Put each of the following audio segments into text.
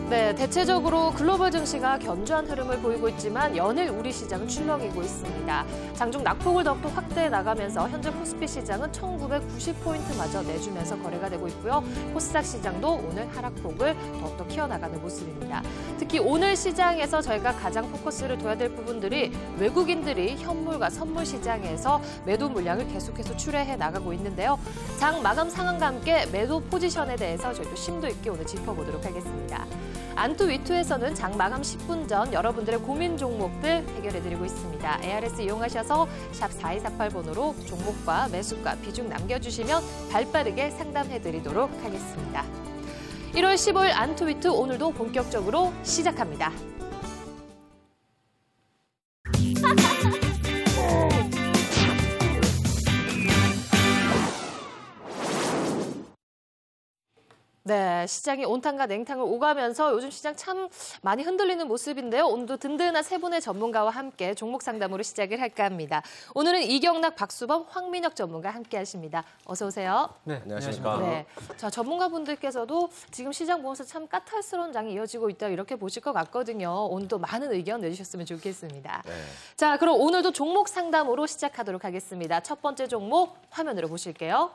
네, 대체적으로 글로벌 증시가 견조한 흐름을 보이고 있지만 연일 우리 시장은 출렁이고 있습니다. 장중 낙폭을 더욱더 확대해 나가면서 현재 코스피 시장은 1990포인트마저 내주면서 거래가 되고 있고요. 코스닥 시장도 오늘 하락폭을 더욱더 키워나가는 모습입니다. 특히 오늘 시장에서 저희가 가장 포커스를 둬야 될 부분들이 외국인들이 현물과 선물 시장에서 매도 물량을 계속해서 출회해 나가고 있는데요. 장 마감 상황과 함께 매도 포지션에 대해서 저희도 심도 있게 오늘 짚어보도록 하겠습니다. 안투위투에서는 장 마감 10분 전 여러분들의 고민 종목들 해결해드리고 있습니다. ARS 이용하셔서 샵 4248번으로 종목과 매수가 비중 남겨주시면 발빠르게 상담해드리도록 하겠습니다. 1월 15일 안투위투 오늘도 본격적으로 시작합니다. 네, 시장이 온탕과 냉탕을 오가면서 요즘 시장 참 많이 흔들리는 모습인데요. 오늘도 든든한 세 분의 전문가와 함께 종목 상담으로 시작을 할까 합니다. 오늘은 이경락, 박수범, 황민혁 전문가 함께 하십니다. 어서 오세요. 네, 안녕하십니까. 네, 자, 전문가분들께서도 지금 시장 보면서 참 까탈스러운 장이 이어지고 있다 이렇게 보실 것 같거든요. 오늘도 많은 의견 내주셨으면 좋겠습니다. 네. 자, 그럼 오늘도 종목 상담으로 시작하도록 하겠습니다. 첫 번째 종목 화면으로 보실게요.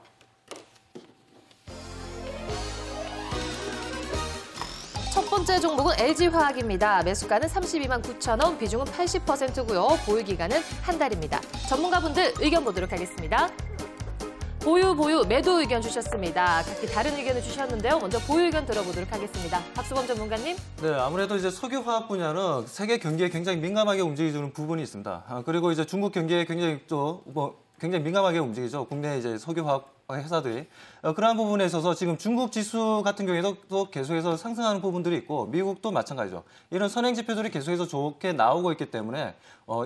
첫 번째 종목은 LG화학입니다. 매수가는 32만 9천 원, 비중은 80%고요. 보유 기간은 한 달입니다. 전문가분들 의견 보도록 하겠습니다. 보유, 매도 의견 주셨습니다. 각기 다른 의견을 주셨는데요. 먼저 보유 의견 들어보도록 하겠습니다. 박수범 전문가님. 네, 아무래도 이제 석유화학 분야는 세계 경기에 굉장히 민감하게 움직여주는 부분이 있습니다. 그리고 이제 중국 경기에 굉장히 굉장히 민감하게 움직이죠. 국내 이제 석유화학 회사들이. 그러한 부분에 있어서 지금 중국 지수 같은 경우에도 또 계속해서 상승하는 부분들이 있고 미국도 마찬가지죠. 이런 선행 지표들이 계속해서 좋게 나오고 있기 때문에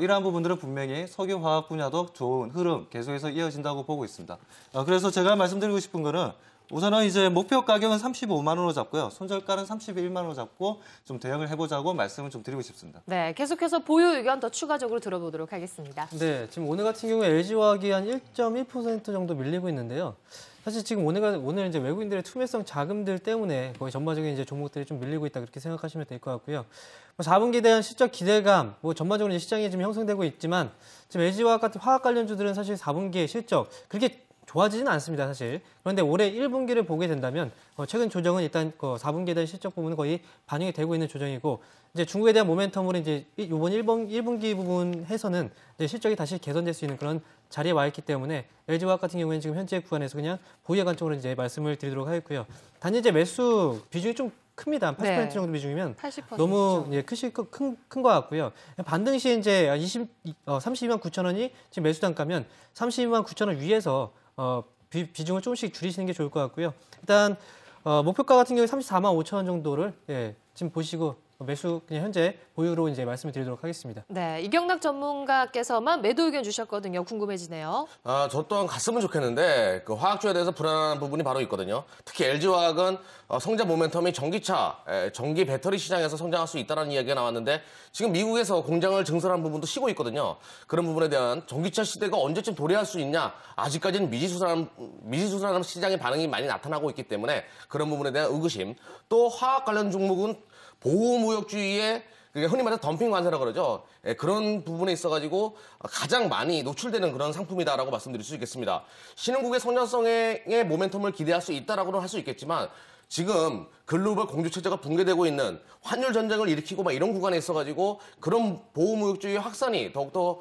이러한 부분들은 분명히 석유화학 분야도 좋은 흐름 계속해서 이어진다고 보고 있습니다. 그래서 제가 말씀드리고 싶은 거는 우선은 이제 목표 가격은 35만 원으로 잡고요. 손절가는 31만 원으로 잡고 좀 대응을 해보자고 말씀을 좀 드리고 싶습니다. 네, 계속해서 보유 의견 더 추가적으로 들어보도록 하겠습니다. 네, 지금 오늘 같은 경우에 LG화학이 한 1.1% 정도 밀리고 있는데요. 사실 지금 오늘 이제 외국인들의 투매성 자금들 때문에 거의 전반적인 이제 종목들이 좀 밀리고 있다 그렇게 생각하시면 될 것 같고요. 4분기에 대한 실적 기대감, 전반적으로 이제 시장이 지금 형성되고 있지만 지금 LG화학 같은 화학 관련주들은 사실 4분기의 실적 그렇게 좋아지지는 않습니다, 사실. 그런데 올해 1분기를 보게 된다면 최근 조정은 일단 4분기에 대한 실적 부분은 거의 반영이 되고 있는 조정이고 이제 중국에 대한 모멘텀으로 이제 이번 1분기 부분에서는 이제 실적이 다시 개선될 수 있는 그런 자리에 와 있기 때문에 LG화학 같은 경우에는 지금 현재 구간에서 그냥 보유에 관점으로 이제 말씀을 드리도록 하겠고요. 단지 이제 매수 비중이 좀 큽니다. 80% 네. 정도 비중이면 80%. 너무 큰 것 같고요. 반등 시에 이제 32만 9천 원이 지금 매수 단가면 32만 9천 원 위에서 비중을 조금씩 줄이시는 게 좋을 것 같고요. 일단 목표가 같은 경우에 34만 5천 원 정도를 지금 보시고 매수 그냥 현재 보유로 이제 말씀을 드리도록 하겠습니다. 네, 이경락 전문가께서만 매도 의견 주셨거든요. 궁금해지네요. 저 또한 갔으면 좋겠는데 그 화학주에 대해서 불안한 부분이 바로 있거든요. 특히 LG화학은 성장 모멘텀이 전기차, 전기 배터리 시장에서 성장할 수 있다는 이야기가 나왔는데 지금 미국에서 공장을 증설한 부분도 쉬고 있거든요. 그런 부분에 대한 전기차 시대가 언제쯤 도래할 수 있냐 아직까지는 미지수라는 시장의 반응이 많이 나타나고 있기 때문에 그런 부분에 대한 의구심. 또 화학 관련 종목은 보호무역주의에 흔히 말해서 덤핑 관세라고 그러죠. 그런 부분에 있어가지고 가장 많이 노출되는 그런 상품이다라고 말씀드릴 수 있겠습니다. 신흥국의 성장성의 모멘텀을 기대할 수 있다라고는 할 수 있겠지만 지금 글로벌 공주체제가 붕괴되고 있는 환율 전쟁을 일으키고 막 이런 구간에 있어가지고 그런 보호무역주의 확산이 더욱더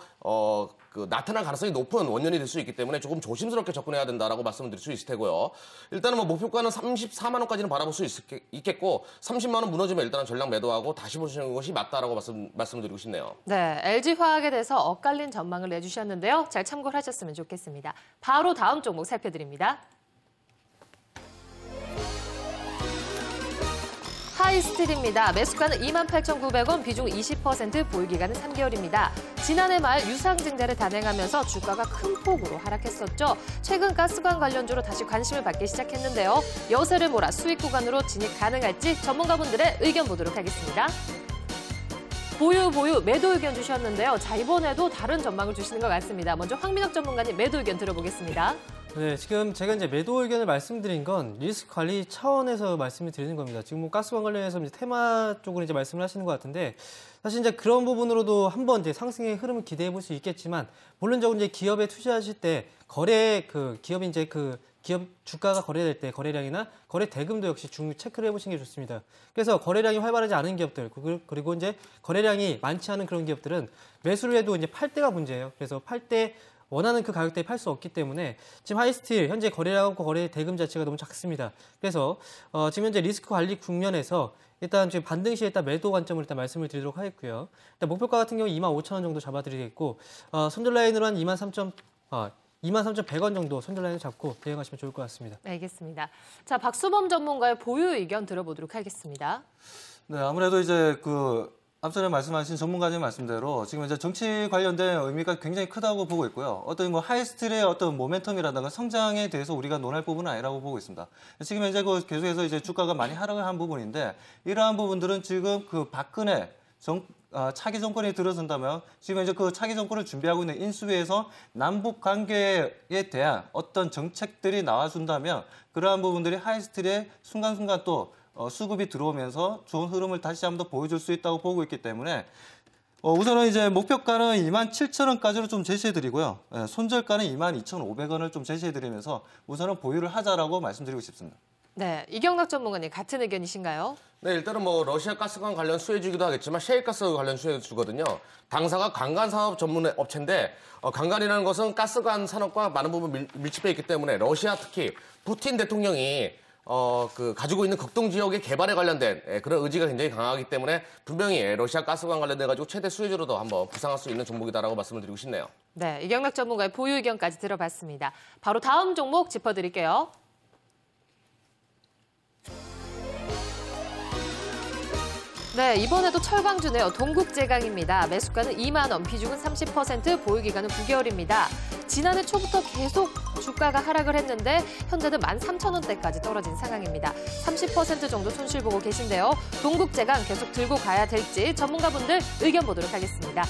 나타날 가능성이 높은 원년이 될 수 있기 때문에 조금 조심스럽게 접근해야 된다라고 말씀을 드릴 수 있을 테고요. 일단은 목표가는 34만 원까지는 바라볼 수 있겠고 30만 원 무너지면 일단은 전량 매도하고 다시 보시는 것이 맞다라고 말씀드리고 싶네요. 네, LG화학에 대해서 엇갈린 전망을 내주셨는데요. 잘 참고를 하셨으면 좋겠습니다. 바로 다음 종목 살펴드립니다. 하이스틸입니다. 매수가는 28,900원, 비중 20%, 보유 기간은 3개월입니다. 지난해 말 유상증자를 단행하면서 주가가 큰 폭으로 하락했었죠. 최근 가스관 관련주로 다시 관심을 받기 시작했는데요. 여세를 몰아 수익 구간으로 진입 가능할지 전문가분들의 의견 보도록 하겠습니다. 보유, 매도 의견 주셨는데요. 자, 이번에도 다른 전망을 주시는 것 같습니다. 먼저 황민혁 전문가님 매도 의견 들어보겠습니다. 네, 지금 제가 이제 매도 의견을 말씀드린 건 리스크 관리 차원에서 말씀을 드리는 겁니다. 지금 뭐 가스관 관련해서 이제 테마 쪽으로 이제 말씀을 하시는 것 같은데, 사실 이제 그런 부분으로도 한번 이제 상승의 흐름을 기대해 볼 수 있겠지만, 물론적으로 이제 기업에 투자하실 때 기업이 이제 기업 주가가 거래될 때 거래량이나 거래 대금도 역시 체크를 해보시는 게 좋습니다. 그래서 거래량이 활발하지 않은 기업들, 그리고 이제 거래량이 많지 않은 그런 기업들은 매수를 해도 이제 팔 때가 문제예요. 그래서 팔 때 원하는 그 가격대에 팔 수 없기 때문에 지금 하이스틸 현재 거래량하고 거래 대금 자체가 너무 작습니다. 그래서 지금 현재 리스크 관리 국면에서 일단 지금 반등 시에 일단 매도 관점을 일단 말씀을 드리도록 하겠고요. 일단 목표가 같은 경우 25,000원 정도 잡아드리겠고, 손절 라인으로 한 23,100원 정도 손절 라인을 잡고 대응하시면 좋을 것 같습니다. 알겠습니다. 자, 박수범 전문가의 보유 의견 들어보도록 하겠습니다. 네, 아무래도 이제 앞전에 말씀하신 전문가님 말씀대로 지금 이제 정치 관련된 의미가 굉장히 크다고 보고 있고요. 어떤 뭐 하이스틸의 어떤 모멘텀이라든가 성장에 대해서 우리가 논할 부분은 아니라고 보고 있습니다. 지금 이제 계속해서 이제 주가가 많이 하락을 한 부분인데, 이러한 부분들은 지금 박근혜 차기 정권이 들어선다면 지금 이제 차기 정권을 준비하고 있는 인수위에서 남북 관계에 대한 어떤 정책들이 나와준다면 그러한 부분들이 하이스틸에 순간순간 또 수급이 들어오면서 좋은 흐름을 다시 한번 더 보여줄 수 있다고 보고 있기 때문에 우선은 이제 목표가는 27,000원까지로 좀 제시해드리고요. 손절가는 22,500원을 좀 제시해드리면서 우선은 보유를 하자라고 말씀드리고 싶습니다. 네, 이경락 전문가님 같은 의견이신가요? 네, 일단은 뭐 러시아 가스관 관련 수혜주기도 하겠지만 셰일가스 관련 수혜주거든요. 당사가 강간사업 전문 업체인데 강간이라는 것은 가스관 산업과 많은 부분 밀집해 있기 때문에 러시아 특히 푸틴 대통령이 가지고 있는 극동 지역의 개발에 관련된 그런 의지가 굉장히 강하기 때문에 분명히 러시아 가스관 관련돼가지고 최대 수혜주로도 한번 부상할 수 있는 종목이다라고 말씀을 드리고 싶네요. 네, 이경락 전문가의 보유 의견까지 들어봤습니다. 바로 다음 종목 짚어드릴게요. 네, 이번에도 철강주네요. 동국제강입니다. 매수가는 2만 원, 비중은 30%, 보유기간은 9개월입니다. 지난해 초부터 계속 주가가 하락을 했는데 현재는 13,000원대까지 떨어진 상황입니다. 30% 정도 손실 보고 계신데요. 동국제강 계속 들고 가야 될지 전문가분들 의견 보도록 하겠습니다.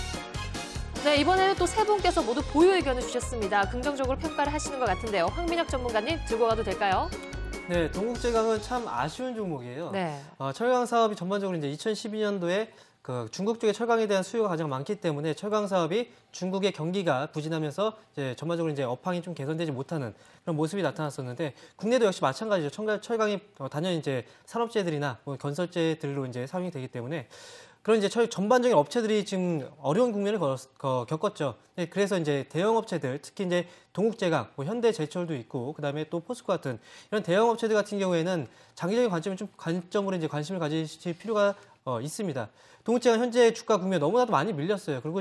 네, 이번에는 또 세 분께서 모두 보유 의견을 주셨습니다. 긍정적으로 평가를 하시는 것 같은데요. 황민혁 전문가님 들고 가도 될까요? 네, 동국제강은 참 아쉬운 종목이에요. 네. 철강 사업이 전반적으로 이제 2012년도에 중국 쪽의 철강에 대한 수요가 가장 많기 때문에 철강 사업이 중국의 경기가 부진하면서 이제 전반적으로 이제 업황이 좀 개선되지 못하는 그런 모습이 나타났었는데, 국내도 역시 마찬가지죠. 철강이 단연 이제 산업재들이나 뭐 건설재들로 이제 사용이 되기 때문에 그런 이제 전반적인 업체들이 지금 어려운 국면을 겪었죠. 네, 그래서 이제 대형 업체들, 특히 이제 동국제강, 뭐 현대제철도 있고, 그다음에 또 포스코 같은 이런 대형 업체들 같은 경우에는 장기적인 관점으로 이제 관심을 가지실 필요가 있습니다. 동국제강 현재 주가 국면 너무나도 많이 밀렸어요. 그리고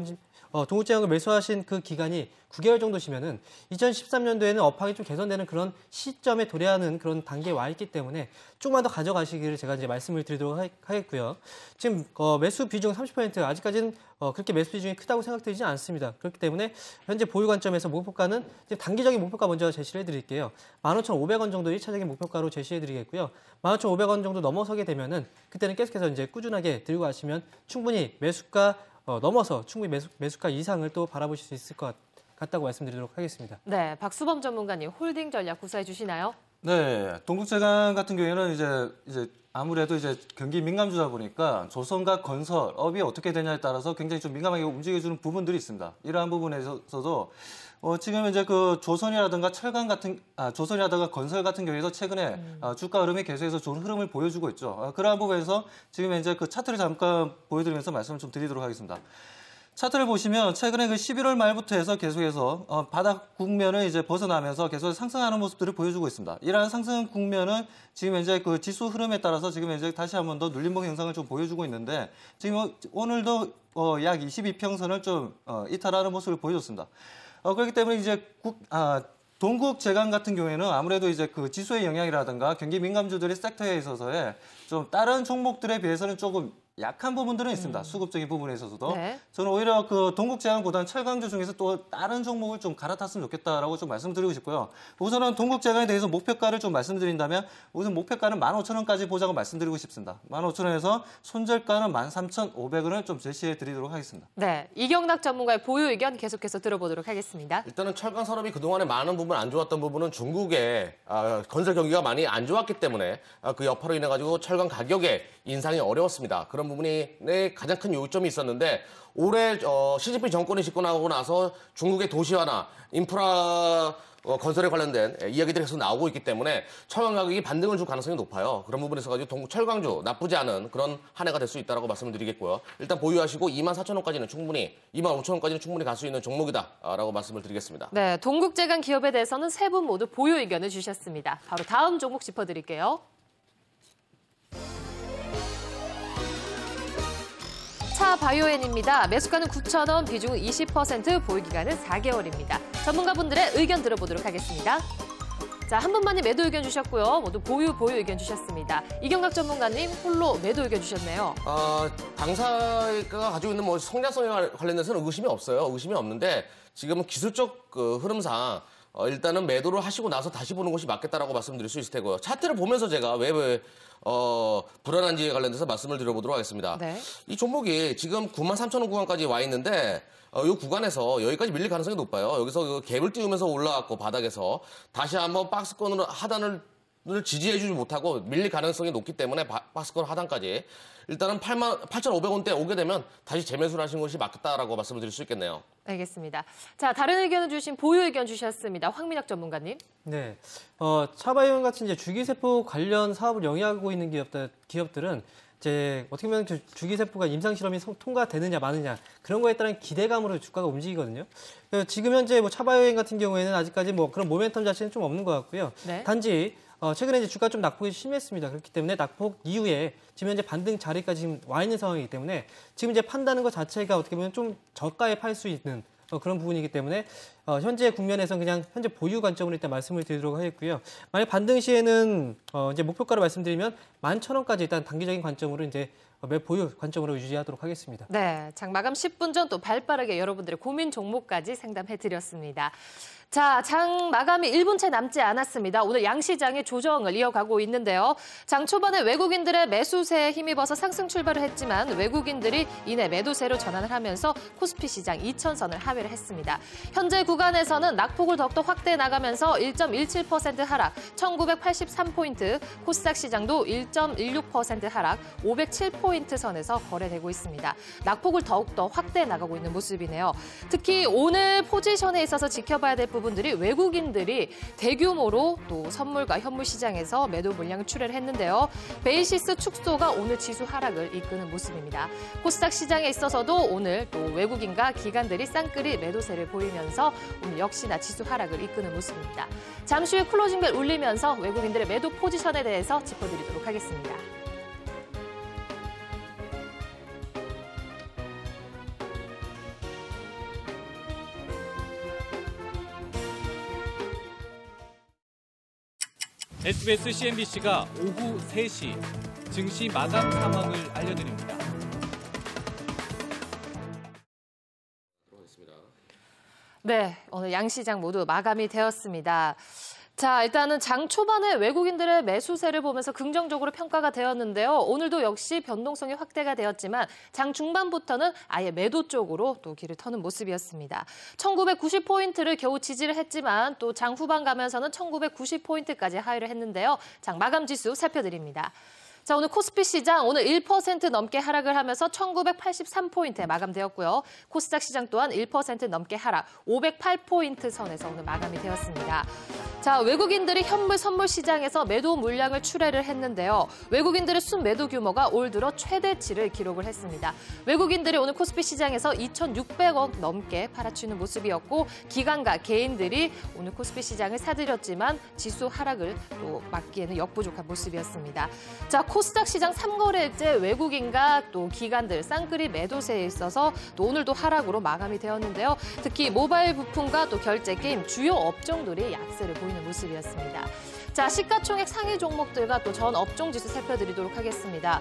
동국제강을 매수하신 그 기간이 9개월 정도시면은 2013년도에는 업황이 좀 개선되는 그런 시점에 도래하는 그런 단계에 와 있기 때문에 조금만 더 가져가시기를 제가 이제 말씀을 드리도록 하겠고요. 지금 매수 비중 30% 아직까지는 그렇게 매수 비중이 크다고 생각되지 않습니다. 그렇기 때문에 현재 보유 관점에서 목표가는 지금 단기적인 목표가 먼저 제시를 해드릴게요. 15,500원 정도 1차적인 목표가로 제시해드리겠고요. 15,500원 정도 넘어서게 되면은 그때는 계속해서 이제 꾸준하게 들고 가시면 충분히 매수가 넘어서 충분히 매수가 이상을 또 바라보실 수 있을 것 같다고 말씀드리도록 하겠습니다. 네, 박수범 전문가님 홀딩 전략 구사해 주시나요? 네, 동국제강 같은 경우에는 이제 아무래도 이제 경기 민감주다 보니까 조선과 건설업이 어떻게 되냐에 따라서 굉장히 좀 민감하게 움직여주는 부분들이 있습니다. 이러한 부분에서도 지금 이제 조선이라든가 조선이라든가 건설 같은 경우에도 최근에 주가 흐름이 계속해서 좋은 흐름을 보여주고 있죠. 그러한 부분에서 지금 이제 차트를 잠깐 보여드리면서 말씀을 좀 드리도록 하겠습니다. 차트를 보시면 최근에 11월 말부터 해서 계속해서 바닥 국면을 이제 벗어나면서 계속 상승하는 모습들을 보여주고 있습니다. 이러한 상승 국면은 지금 이제 지수 흐름에 따라서 지금 이제 다시 한번 더 눌림목 현상을 좀 보여주고 있는데, 지금 오늘도 약 22평선을 좀 이탈하는 모습을 보여줬습니다. 그렇기 때문에 이제 동국제강 같은 경우에는 아무래도 이제 지수의 영향이라든가 경기 민감주들의 섹터에 있어서의 좀 다른 종목들에 비해서는 조금 약한 부분들은 있습니다. 수급적인 부분에 있어서도. 네. 저는 오히려 그 동국제강보다는 철강주 중에서 또 다른 종목을 좀 갈아탔으면 좋겠다라고 좀 말씀드리고 싶고요. 우선은 동국제강에 대해서 목표가를 좀 말씀드린다면 우선 목표가는 15,000원까지 보자고 말씀드리고 싶습니다. 15,000원에서 손절가는 13,500원을 좀 제시해 드리도록 하겠습니다. 네, 이경락 전문가의 보유 의견 계속해서 들어보도록 하겠습니다. 일단은 철강 산업이 그동안에 많은 부분 안 좋았던 부분은 중국의 건설 경기가 많이 안 좋았기 때문에 그 여파로 인해 가지고 철강 가격의 인상이 어려웠습니다. 그런 부분이 가장 큰 요점이 있었는데 올해 시진핑 정권이 집권하고 나서 중국의 도시화나 인프라 건설에 관련된 이야기들이 계속 나오고 있기 때문에 철강 가격이 반등을 줄 가능성이 높아요. 그런 부분에서 가지고 철강주 나쁘지 않은 그런 한 해가 될 수 있다고 말씀을 드리겠고요. 일단 보유하시고 24,000원까지는 충분히 25,000원까지는 충분히 갈 수 있는 종목이다라고 말씀을 드리겠습니다. 네, 동국제강 기업에 대해서는 세 분 모두 보유 의견을 주셨습니다. 바로 다음 종목 짚어드릴게요. 차바이오엔입니다. 매수가는 9,000원, 비중은 20%, 보유기간은 4개월입니다. 전문가분들의 의견 들어보도록 하겠습니다. 자, 한 분만이 매도 의견 주셨고요. 모두 보유 의견 주셨습니다. 이경락 전문가님 홀로 매도 의견 주셨네요. 당사가 가지고 있는 뭐 성장성에 관련해서는 의심이 없어요. 의심이 없는데 지금은 기술적 흐름상 일단은 매도를 하시고 나서 다시 보는 것이 맞겠다라고 말씀드릴 수 있을 테고요. 차트를 보면서 제가 왜 불안한지에 관련돼서 말씀을 드려보도록 하겠습니다. 네. 이 종목이 지금 93,000원 구간까지 와 있는데 이 구간에서 여기까지 밀릴 가능성이 높아요. 여기서 갭을 띄우면서 올라왔고 바닥에서 다시 한번 박스권으로 하단을 지지해주지 못하고 밀릴 가능성이 높기 때문에 박스권 하단까지 일단은 8,500원대 오게 되면 다시 재매수를 하신 것이 맞겠다라고 말씀을 드릴 수 있겠네요. 알겠습니다. 자, 다른 의견을 주신 보유 의견 주셨습니다. 황민혁 전문가님. 네, 차바이오엔 같은 이제 주기세포 관련 사업을 영위하고 있는 기업들은 이제 어떻게 보면 주기세포가 임상실험이 통과되느냐 마느냐 그런 거에 따른 기대감으로 주가가 움직이거든요. 지금 현재 뭐 차바이오엔 같은 경우에는 아직까지 뭐 그런 모멘텀 자체는 좀 없는 것 같고요. 네. 단지 최근에 이제 주가 좀 낙폭이 심했습니다. 그렇기 때문에 낙폭 이후에 지금 현재 반등 자리까지 지금 와 있는 상황이기 때문에 지금 이제 판다는 것 자체가 어떻게 보면 좀 저가에 팔 수 있는 그런 부분이기 때문에 현재 국면에서 그냥 현재 보유 관점으로 일단 말씀을 드리도록 하겠고요. 만약 반등 시에는 이제 목표가를 말씀드리면 11,000원까지 일단 단기적인 관점으로 이제 보유 관점으로 유지하도록 하겠습니다. 네, 장 마감 10분 전 또 발빠르게 여러분들의 고민 종목까지 상담해드렸습니다. 자, 장 마감이 1분 채 남지 않았습니다. 오늘 양시장의 조정을 이어가고 있는데요. 장 초반에 외국인들의 매수세에 힘입어서 상승 출발을 했지만 외국인들이 이내 매도세로 전환을 하면서 코스피 시장 2,000선을 하회를 했습니다. 현재 구간에서는 낙폭을 더욱더 확대해 나가면서 1.17% 하락, 1,983포인트, 코스닥 시장도 1.16% 하락, 507포인트 선에서 거래되고 있습니다. 낙폭을 더욱더 확대해 나가고 있는 모습이네요. 특히 오늘 포지션에 있어서 지켜봐야 될 부분들이 외국인들이 대규모로 또 선물과 현물 시장에서 매도 물량을 출회를 했는데요. 베이시스 축소가 오늘 지수 하락을 이끄는 모습입니다. 코스닥 시장에 있어서도 오늘 또 외국인과 기관들이 쌍끌이 매도세를 보이면서 오늘 역시나 지수 하락을 이끄는 모습입니다. 잠시 후에 클로징벨 울리면서 외국인들의 매도 포지션에 대해서 짚어드리도록 하겠습니다. SBS CNBC가 오후 3시 증시 마감 상황을 알려드립니다. 네, 오늘 양시장 모두 마감이 되었습니다. 자, 일단은 장 초반에 외국인들의 매수세를 보면서 긍정적으로 평가가 되었는데요. 오늘도 역시 변동성이 확대가 되었지만 장 중반부터는 아예 매도 쪽으로 또 길을 터는 모습이었습니다. 1990포인트를 겨우 지지를 했지만 또 장 후반 가면서는 1990포인트까지 하회를 했는데요. 장 마감 지수 살펴드립니다. 자, 오늘 코스피 시장 오늘 1% 넘게 하락을 하면서 1983포인트에 마감되었고요. 코스닥 시장 또한 1% 넘게 하락, 508포인트 선에서 오늘 마감이 되었습니다. 자, 외국인들이 현물 선물 시장에서 매도 물량을 출회를 했는데요. 외국인들의 순매도 규모가 올 들어 최대치를 기록을 했습니다. 외국인들이 오늘 코스피 시장에서 2,600억 넘게 팔아치우는 모습이었고 기관과 개인들이 오늘 코스피 시장을 사들였지만 지수 하락을 또 막기에는 역부족한 모습이었습니다. 자, 코스닥 시장 3거래일째 외국인과 또 기관들 쌍끌이 매도세에 있어서 또 오늘도 하락으로 마감이 되었는데요. 특히 모바일 부품과 또 결제 게임 주요 업종들이 약세를 보이는 모습이었습니다. 자, 시가총액 상위 종목들과 또 전 업종 지수 살펴드리도록 하겠습니다.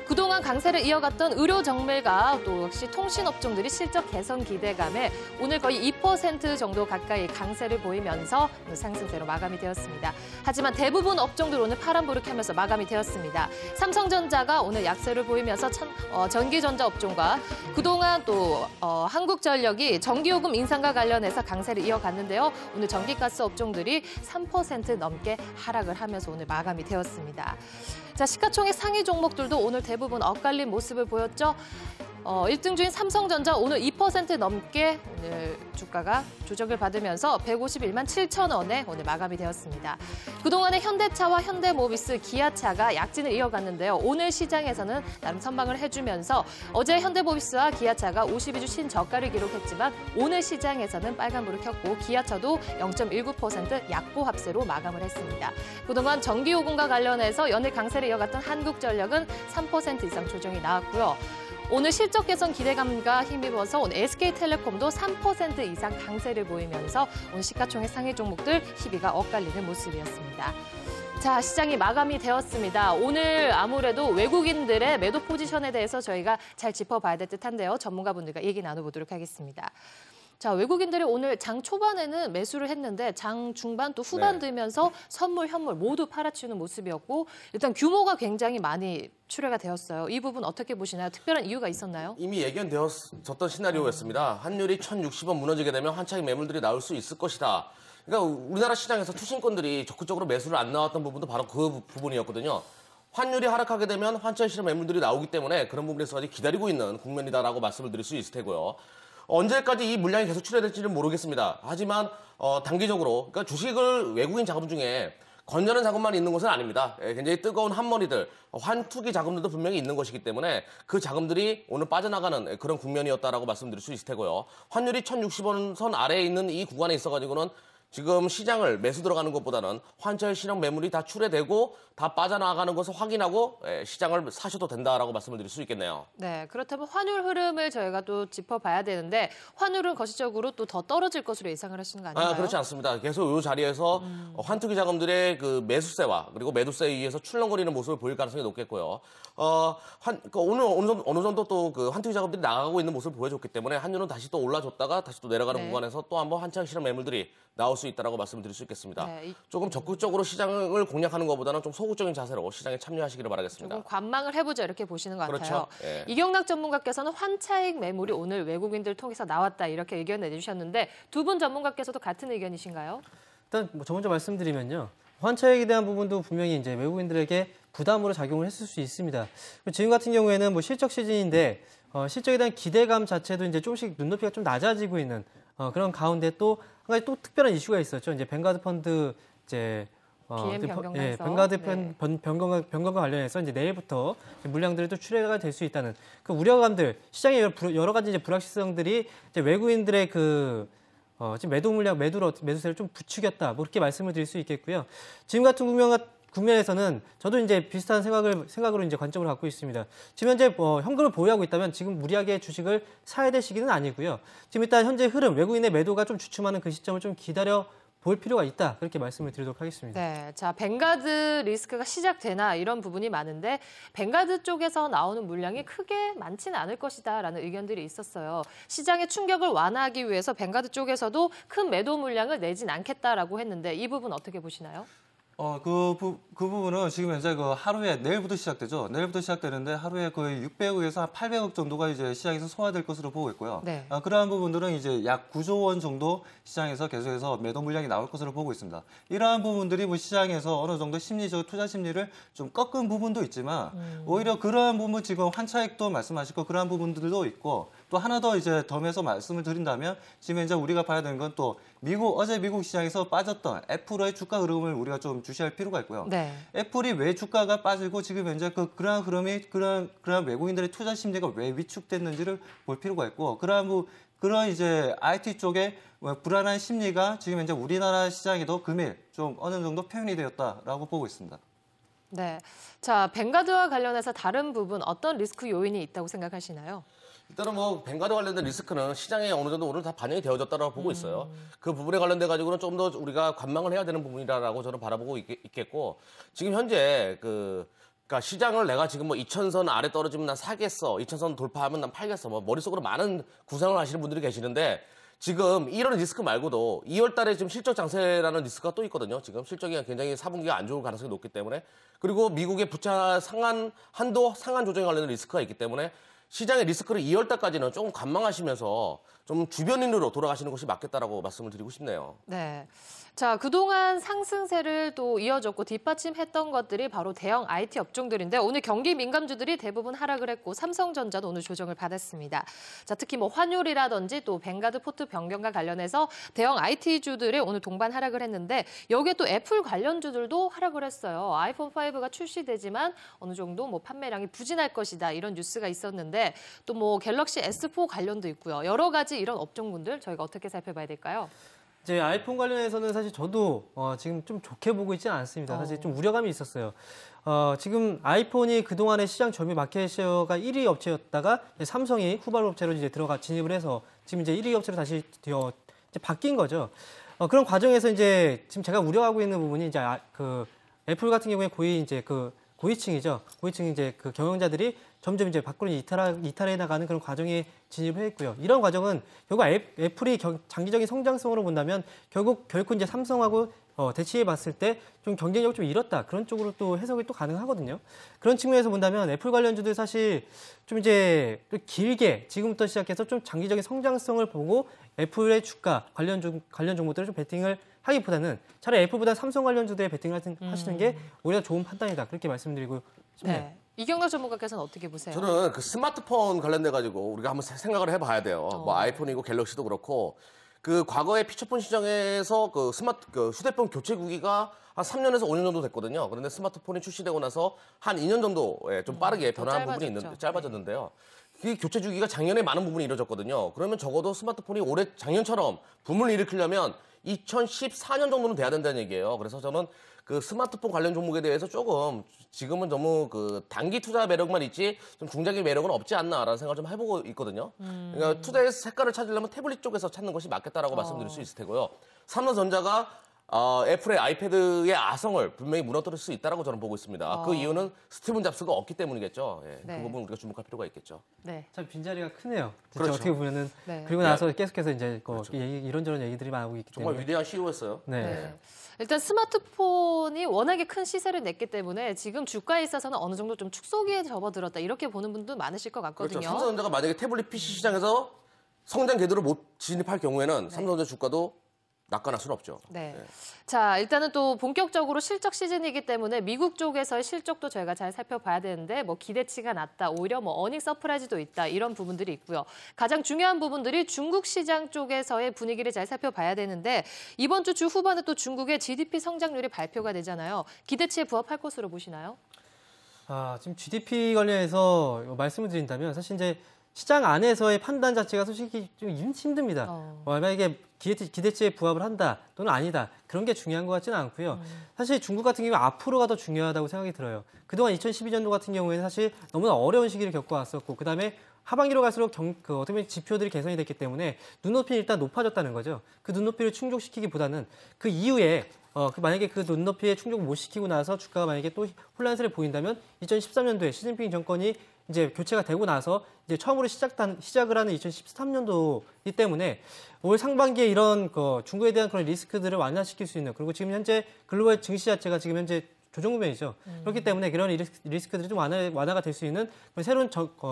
그동안 강세를 이어갔던 의료 정밀과 또 역시 통신 업종들이 실적 개선 기대감에 오늘 거의 2% 정도 가까이 강세를 보이면서 오늘 상승세로 마감이 되었습니다. 하지만 대부분 업종들 오늘 파란불을 켜면서 마감이 되었습니다. 삼성전자가 오늘 약세를 보이면서 전기전자 업종과 그동안 또 한국전력이 전기요금 인상과 관련해서 강세를 이어갔는데요. 오늘 전기가스 업종들이 3% 넘게 하락을 하면서 오늘 마감이 되었습니다. 자, 시가총액 상위 종목들도 오늘 대부분 엇갈린 모습을 보였죠. 1등주인 삼성전자 오늘 2% 넘게 오늘 주가가 조정을 받으면서 151만 7천 원에 오늘 마감이 되었습니다. 그동안에 현대차와 현대모비스, 기아차가 약진을 이어갔는데요. 오늘 시장에서는 나름 선방을 해주면서 어제 현대모비스와 기아차가 52주 신저가를 기록했지만 오늘 시장에서는 빨간불을 켰고 기아차도 0.19% 약보 합세로 마감을 했습니다. 그동안 전기요금과 관련해서 연일 강세를 이어갔던 한국전력은 3% 이상 조정이 나왔고요. 오늘 실적 개선 기대감과 힘입어서 오늘 SK텔레콤도 3% 이상 강세를 보이면서 오늘 시가총액 상위 종목들 희비가 엇갈리는 모습이었습니다. 자, 시장이 마감이 되었습니다. 오늘 아무래도 외국인들의 매도 포지션에 대해서 저희가 잘 짚어봐야 될 듯한데요. 전문가분들과 얘기 나눠보도록 하겠습니다. 자, 외국인들이 오늘 장 초반에는 매수를 했는데 장 중반 또 후반 되면서 선물, 현물 모두 팔아치우는 모습이었고 일단 규모가 굉장히 많이 출회가 되었어요. 이 부분 어떻게 보시나요? 특별한 이유가 있었나요? 이미 예견되었던 시나리오였습니다. 환율이 1,060원 무너지게 되면 한차익 매물들이 나올 수 있을 것이다. 그러니까 우리나라 시장에서 투신권들이 적극적으로 매수를 안 나왔던 부분도 바로 그 부분이었거든요. 환율이 하락하게 되면 환차익 실현 매물들이 나오기 때문에 그런 부분에서까지 기다리고 있는 국면이다라고 말씀을 드릴 수 있을 테고요. 언제까지 이 물량이 계속 출회될지는 모르겠습니다. 하지만 단기적으로 그러니까 주식을 외국인 자금 중에 건전한 자금만 있는 것은 아닙니다. 굉장히 뜨거운 한머리들, 환투기 자금들도 분명히 있는 것이기 때문에 그 자금들이 오늘 빠져나가는 그런 국면이었다라고 말씀드릴 수 있을 테고요. 환율이 1,060원 선 아래에 있는 이 구간에 있어가지고는 지금 시장을 매수 들어가는 것보다는 환차익 실현 매물이 다 출회되고 다 빠져나가는 것을 확인하고 시장을 사셔도 된다라고 말씀을 드릴 수 있겠네요. 네, 그렇다면 환율 흐름을 저희가 또 짚어봐야 되는데 환율은 거시적으로 또 더 떨어질 것으로 예상을 하시는 거 아닌가요? 그렇지 않습니다. 계속 이 자리에서 환투기 자금들의 그 매수세와 그리고 매도세에 의해서 출렁거리는 모습을 보일 가능성이 높겠고요. 오늘 어느 정도 또 그 환투기 자금들이 나가고 있는 모습을 보여줬기 때문에 환율은 다시 또 올라줬다가 다시 또 내려가는 구간에서 또 한번 환차익 실현 매물들이 나올 수 있다라고 말씀드릴 수 있겠습니다. 네, 조금 적극적으로 시장을 공략하는 것보다는 좀 소극적인 자세로 시장에 참여하시기를 바라겠습니다. 조금 관망을 해보자 이렇게 보시는 것 같아요. 그렇죠. 예. 이경락 전문가께서는 환차익 매물이 오늘 외국인들 통해서 나왔다 이렇게 의견 내주셨는데 두 분 전문가께서도 같은 의견이신가요? 일단 저 먼저 말씀드리면요. 환차익에 대한 부분도 분명히 이제 외국인들에게 부담으로 작용을 했을 수 있습니다. 지금 같은 경우에는 뭐 실적 시즌인데 실적에 대한 기대감 자체도 이제 조금씩 눈높이가 좀 낮아지고 있는 그런 가운데 또 한 가지 또 특별한 이슈가 있었죠. 이제 뱅가드 펀드 이제 BM 변경해서 뱅가드 변경과 관련해서 이제 내일부터 물량들이 또 출회가 될 수 있다는 그 우려감들, 시장의 여러 가지 이제 불확실성들이 이제 외국인들의 그 지금 매도세를 좀 부추겼다. 뭐 그렇게 말씀을 드릴 수 있겠고요. 지금 같은 국면에서는 저도 이제 비슷한 생각으로 이제 관점을 갖고 있습니다. 지금 현재 현금을 보유하고 있다면 지금 무리하게 주식을 사야 될 시기는 아니고요. 지금 일단 현재 흐름, 외국인의 매도가 좀 주춤하는 그 시점을 좀 기다려 볼 필요가 있다. 그렇게 말씀을 드리도록 하겠습니다. 네, 자 뱅가드 리스크가 시작되나 이런 부분이 많은데 뱅가드 쪽에서 나오는 물량이 크게 많지는 않을 것이다라는 의견들이 있었어요. 시장의 충격을 완화하기 위해서 뱅가드 쪽에서도 큰 매도 물량을 내진 않겠다라고 했는데 이 부분 어떻게 보시나요? 그 부분은 지금 현재 그 하루에 내일부터 시작되죠. 내일부터 시작되는데 하루에 거의 600억에서 한 800억 정도가 이제 시장에서 소화될 것으로 보고 있고요. 네. 그러한 부분들은 이제 약 9조 원 정도 시장에서 계속해서 매도 물량이 나올 것으로 보고 있습니다. 이러한 부분들이 뭐 시장에서 어느 정도 심리적 투자 심리를 좀 꺾은 부분도 있지만 오히려 그러한 부분 지금 환차익도 말씀하시고 그러한 부분들도 있고 또 하나 더 이제 덤에서 말씀을 드린다면 지금 현재 우리가 봐야 되는 건 또 어제 미국 시장에서 빠졌던 애플의 주가 흐름을 우리가 좀 주시할 필요가 있고요. 네. 애플이 왜 주가가 빠지고 지금 현재 그러한 흐름이 그러한 외국인들의 투자 심리가 왜 위축됐는지를 볼 필요가 있고 그런 이제 IT 쪽에 불안한 심리가 지금 현재 우리나라 시장에도 금일 좀 어느 정도 표현이 되었다라고 보고 있습니다. 네. 자, 뱅가드와 관련해서 다른 부분 어떤 리스크 요인이 있다고 생각하시나요? 일단은 뭐 뱅가드 관련된 리스크는 시장에 어느 정도 오늘 다 반영이 되어졌다고 보고 있어요. 그 부분에 관련돼 가지고는 좀 더 우리가 관망을 해야 되는 부분이라고 저는 바라보고 있겠고 지금 현재 그 그러니까 시장을 내가 지금 뭐 2,000선 아래 떨어지면 난 사겠어. 2,000선 돌파하면 난 팔겠어. 뭐 머릿속으로 많은 구상을 하시는 분들이 계시는데 지금 이런 리스크 말고도 2월 달에 지금 실적 장세라는 리스크가 또 있거든요. 지금 실적이 굉장히 4분기가 안 좋을 가능성이 높기 때문에 그리고 미국의 부채 한도 상한 조정에 관련된 리스크가 있기 때문에 시장의 리스크를 2월 달까지는 조금 관망하시면서 좀 주변인으로 돌아가시는 것이 맞겠다라고 말씀을 드리고 싶네요. 네. 자, 그동안 상승세를 또 이어줬고 뒷받침했던 것들이 바로 대형 IT 업종들인데 오늘 경기 민감주들이 대부분 하락을 했고 삼성전자도 오늘 조정을 받았습니다. 자, 특히 뭐 환율이라든지 또 뱅가드 포트 변경과 관련해서 대형 IT주들이 오늘 동반 하락을 했는데 여기에 또 애플 관련주들도 하락을 했어요. 아이폰 5가 출시되지만 어느 정도 뭐 판매량이 부진할 것이다 이런 뉴스가 있었는데 또 뭐 갤럭시 S4 관련도 있고요. 여러 가지 이런 업종군들 저희가 어떻게 살펴봐야 될까요? 이제 아이폰 관련해서는 사실 저도 지금 좀 좋게 보고 있지는 않습니다. 사실 좀 우려감이 있었어요. 지금 아이폰이 그동안의 시장 점유 마켓 셰어가 1위 업체였다가 삼성이 후발 업체로 이제 진입을 해서 지금 이제 1위 업체로 다시 이제 바뀐 거죠. 그런 과정에서 이제 지금 제가 우려하고 있는 부분이 이제 그 애플 같은 경우에 고위 이제 그 고위층이죠. 고위층 이제 그 경영자들이 점점 이제 밖으로 이탈해 나가는 그런 과정에 진입을 했고요. 이런 과정은 결국 애플이 장기적인 성장성으로 본다면 결코 이제 삼성하고 대치해 봤을 때 좀 경쟁력을 좀 잃었다. 그런 쪽으로 또 해석이 또 가능하거든요. 그런 측면에서 본다면 애플 관련주들 사실 좀 이제 또 길게 지금부터 시작해서 좀 장기적인 성장성을 보고 애플의 주가 관련 종목들을 좀 베팅을 하기보다는 차라리 애플보다 삼성 관련주들에 베팅을 하시는 게 오히려 좋은 판단이다. 그렇게 말씀드리고 싶네요. 네. 이경락 전문가께서는 어떻게 보세요? 저는 그 스마트폰 관련돼 가지고 우리가 한번 생각을 해봐야 돼요. 뭐 아이폰이고 갤럭시도 그렇고 그 과거에 피처폰 시장에서 그 휴대폰 교체구기가 한 3년에서 5년 정도 됐거든요. 그런데 스마트폰이 출시되고 나서 한 2년 정도에 좀 빠르게 변화한 부분이 있는데 짧아졌는데요. 이 교체 주기가 작년에 많은 부분이 이루어졌거든요. 그러면 적어도 스마트폰이 올해 작년처럼 붐을 일으키려면 2014년 정도는 돼야 된다는 얘기예요. 그래서 저는 그 스마트폰 관련 종목에 대해서 조금 지금은 너무 그 단기 투자 매력만 있지 좀 중장기 매력은 없지 않나라는 생각을 좀 해보고 있거든요. 그러니까 투자의 색깔을 찾으려면 태블릿 쪽에서 찾는 것이 맞겠다라고 말씀드릴 수 있을 테고요. 삼성전자가 애플의 아이패드의 아성을 분명히 무너뜨릴 수 있다라고 저는 보고 있습니다. 그 이유는 스티븐 잡스가 없기 때문이겠죠. 예, 네. 그 부분 우리가 주목할 필요가 있겠죠. 네. 참 빈자리가 크네요. 진짜 그렇죠. 어떻게 보면은 네. 그리고 나서 계속해서 이제 이런저런 얘기들이 나오고 있기 정말 때문에 위대한 CEO였어요. 네. 네. 일단 스마트폰이 워낙에 큰 시세를 냈기 때문에 지금 주가에 있어서는 어느 정도 좀 축소기에 접어들었다 이렇게 보는 분도 많으실 것 같거든요. 그렇죠. 삼성전자가 만약에 태블릿 PC 시장에서 성장 궤도를 못 진입할 경우에는 삼성전자 주가도 낙관할 수는 없죠. 네. 자, 일단은 또 본격적으로 실적 시즌이기 때문에 미국 쪽에서의 실적도 저희가 잘 살펴봐야 되는데 뭐 기대치가 낮다, 오히려 뭐 어닝 서프라이즈도 있다 이런 부분들이 있고요. 가장 중요한 부분들이 중국 시장 쪽에서의 분위기를 잘 살펴봐야 되는데 이번 주 후반에 또 중국의 GDP 성장률이 발표가 되잖아요. 기대치에 부합할 것으로 보시나요? 지금 GDP 관련해서 말씀을 드린다면 사실 이제 시장 안에서의 판단 자체가 솔직히 좀 힘듭니다. 만약에 기대치에 부합을 한다 또는 아니다 그런 게 중요한 것 같지는 않고요. 사실 중국 같은 경우에 앞으로가 더 중요하다고 생각이 들어요. 그동안 2012년도 같은 경우에는 사실 너무나 어려운 시기를 겪어왔었고 그다음에 하반기로 갈수록 어떻게 보면 지표들이 개선이 됐기 때문에 눈높이는 일단 높아졌다는 거죠. 그 눈높이를 충족시키기보다는 그 이후에 만약에 그 눈높이에 충족을 못 시키고 나서 주가가 만약에 또 혼란세를 보인다면 2013년도에 시진핑 정권이 이제 교체가 되고 나서 이제 처음으로 시작을 하는 2013년도이기 때문에 올 상반기에 이런 중국에 대한 그런 리스크들을 완화시킬 수 있는 그리고 지금 현재 글로벌 증시 자체가 지금 현재 조정 국면이죠. 그렇기 때문에 그런 리스크들이 좀 완화가 될 수 있는 새로운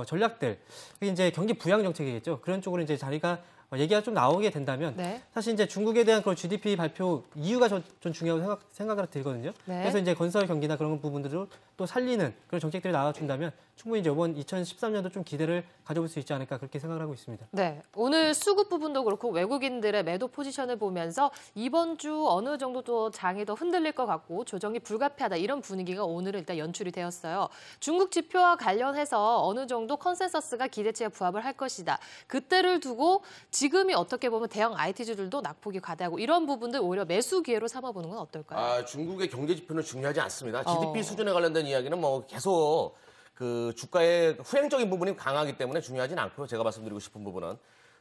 전략들, 이제 경기 부양 정책이겠죠. 그런 쪽으로 이제 자리가 얘기가 좀 나오게 된다면 네. 사실 이제 중국에 대한 그런 GDP 발표 이유가 전 중요하다고 생각을 들거든요. 네. 그래서 이제 건설 경기나 그런 부분들을 또 살리는 그런 정책들이 나와준다면 충분히 이제 이번 2013년도 좀 기대를 가져볼 수 있지 않을까 그렇게 생각을 하고 있습니다. 네, 오늘 수급 부분도 그렇고 외국인들의 매도 포지션을 보면서 이번 주 어느 정도 또 장이 더 흔들릴 것 같고 조정이 불가피하다 이런 분위기가 오늘은 일단 연출이 되었어요. 중국 지표와 관련해서 어느 정도 컨센서스가 기대치에 부합을 할 것이다. 그때를 두고 지금이 어떻게 보면 대형 IT주들도 낙폭이 과다하고 이런 부분들 오히려 매수 기회로 삼아보는 건 어떨까요? 중국의 경제 지표는 중요하지 않습니다. GDP 수준에 관련된 이야기는 뭐 계속 그 주가의 후행적인 부분이 강하기 때문에 중요하진 않고요. 제가 말씀드리고 싶은 부분은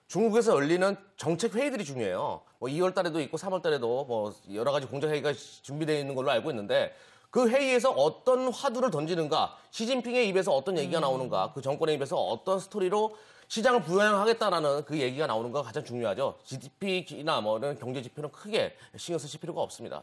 중국에서 열리는 정책 회의들이 중요해요. 뭐 2월 달에도 있고 3월 달에도 뭐 여러 가지 공정 회의가 준비되어 있는 걸로 알고 있는데 그 회의에서 어떤 화두를 던지는가, 시진핑의 입에서 어떤 얘기가 나오는가, 그 정권의 입에서 어떤 스토리로 시장을 부양하겠다라는 그 얘기가 나오는 거 가장 중요하죠. GDP나 뭐 이런 경제 지표는 크게 신경 쓰실 필요가 없습니다.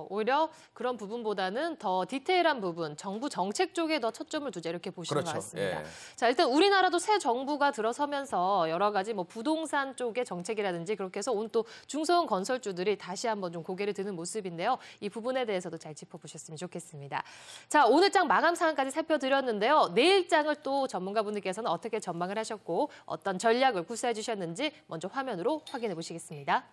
오히려 그런 부분보다는 더 디테일한 부분, 정부 정책 쪽에 더 초점을 두자 이렇게 보시는 그렇죠. 것 같습니다. 예. 자, 일단 우리나라도 새 정부가 들어서면서 여러 가지 뭐 부동산 쪽의 정책이라든지 그렇게 해서 온 또 중소형 건설주들이 다시 한번 좀 고개를 드는 모습인데요. 이 부분에 대해서도 잘 짚어보셨으면 좋겠습니다. 자, 오늘 장 마감 상황까지 살펴드렸는데요. 내일 장을 또 전문가분들께서는 어떻게 전망을 하셨고 어떤 전략을 구사해 주셨는지 먼저 화면으로 확인해 보시겠습니다.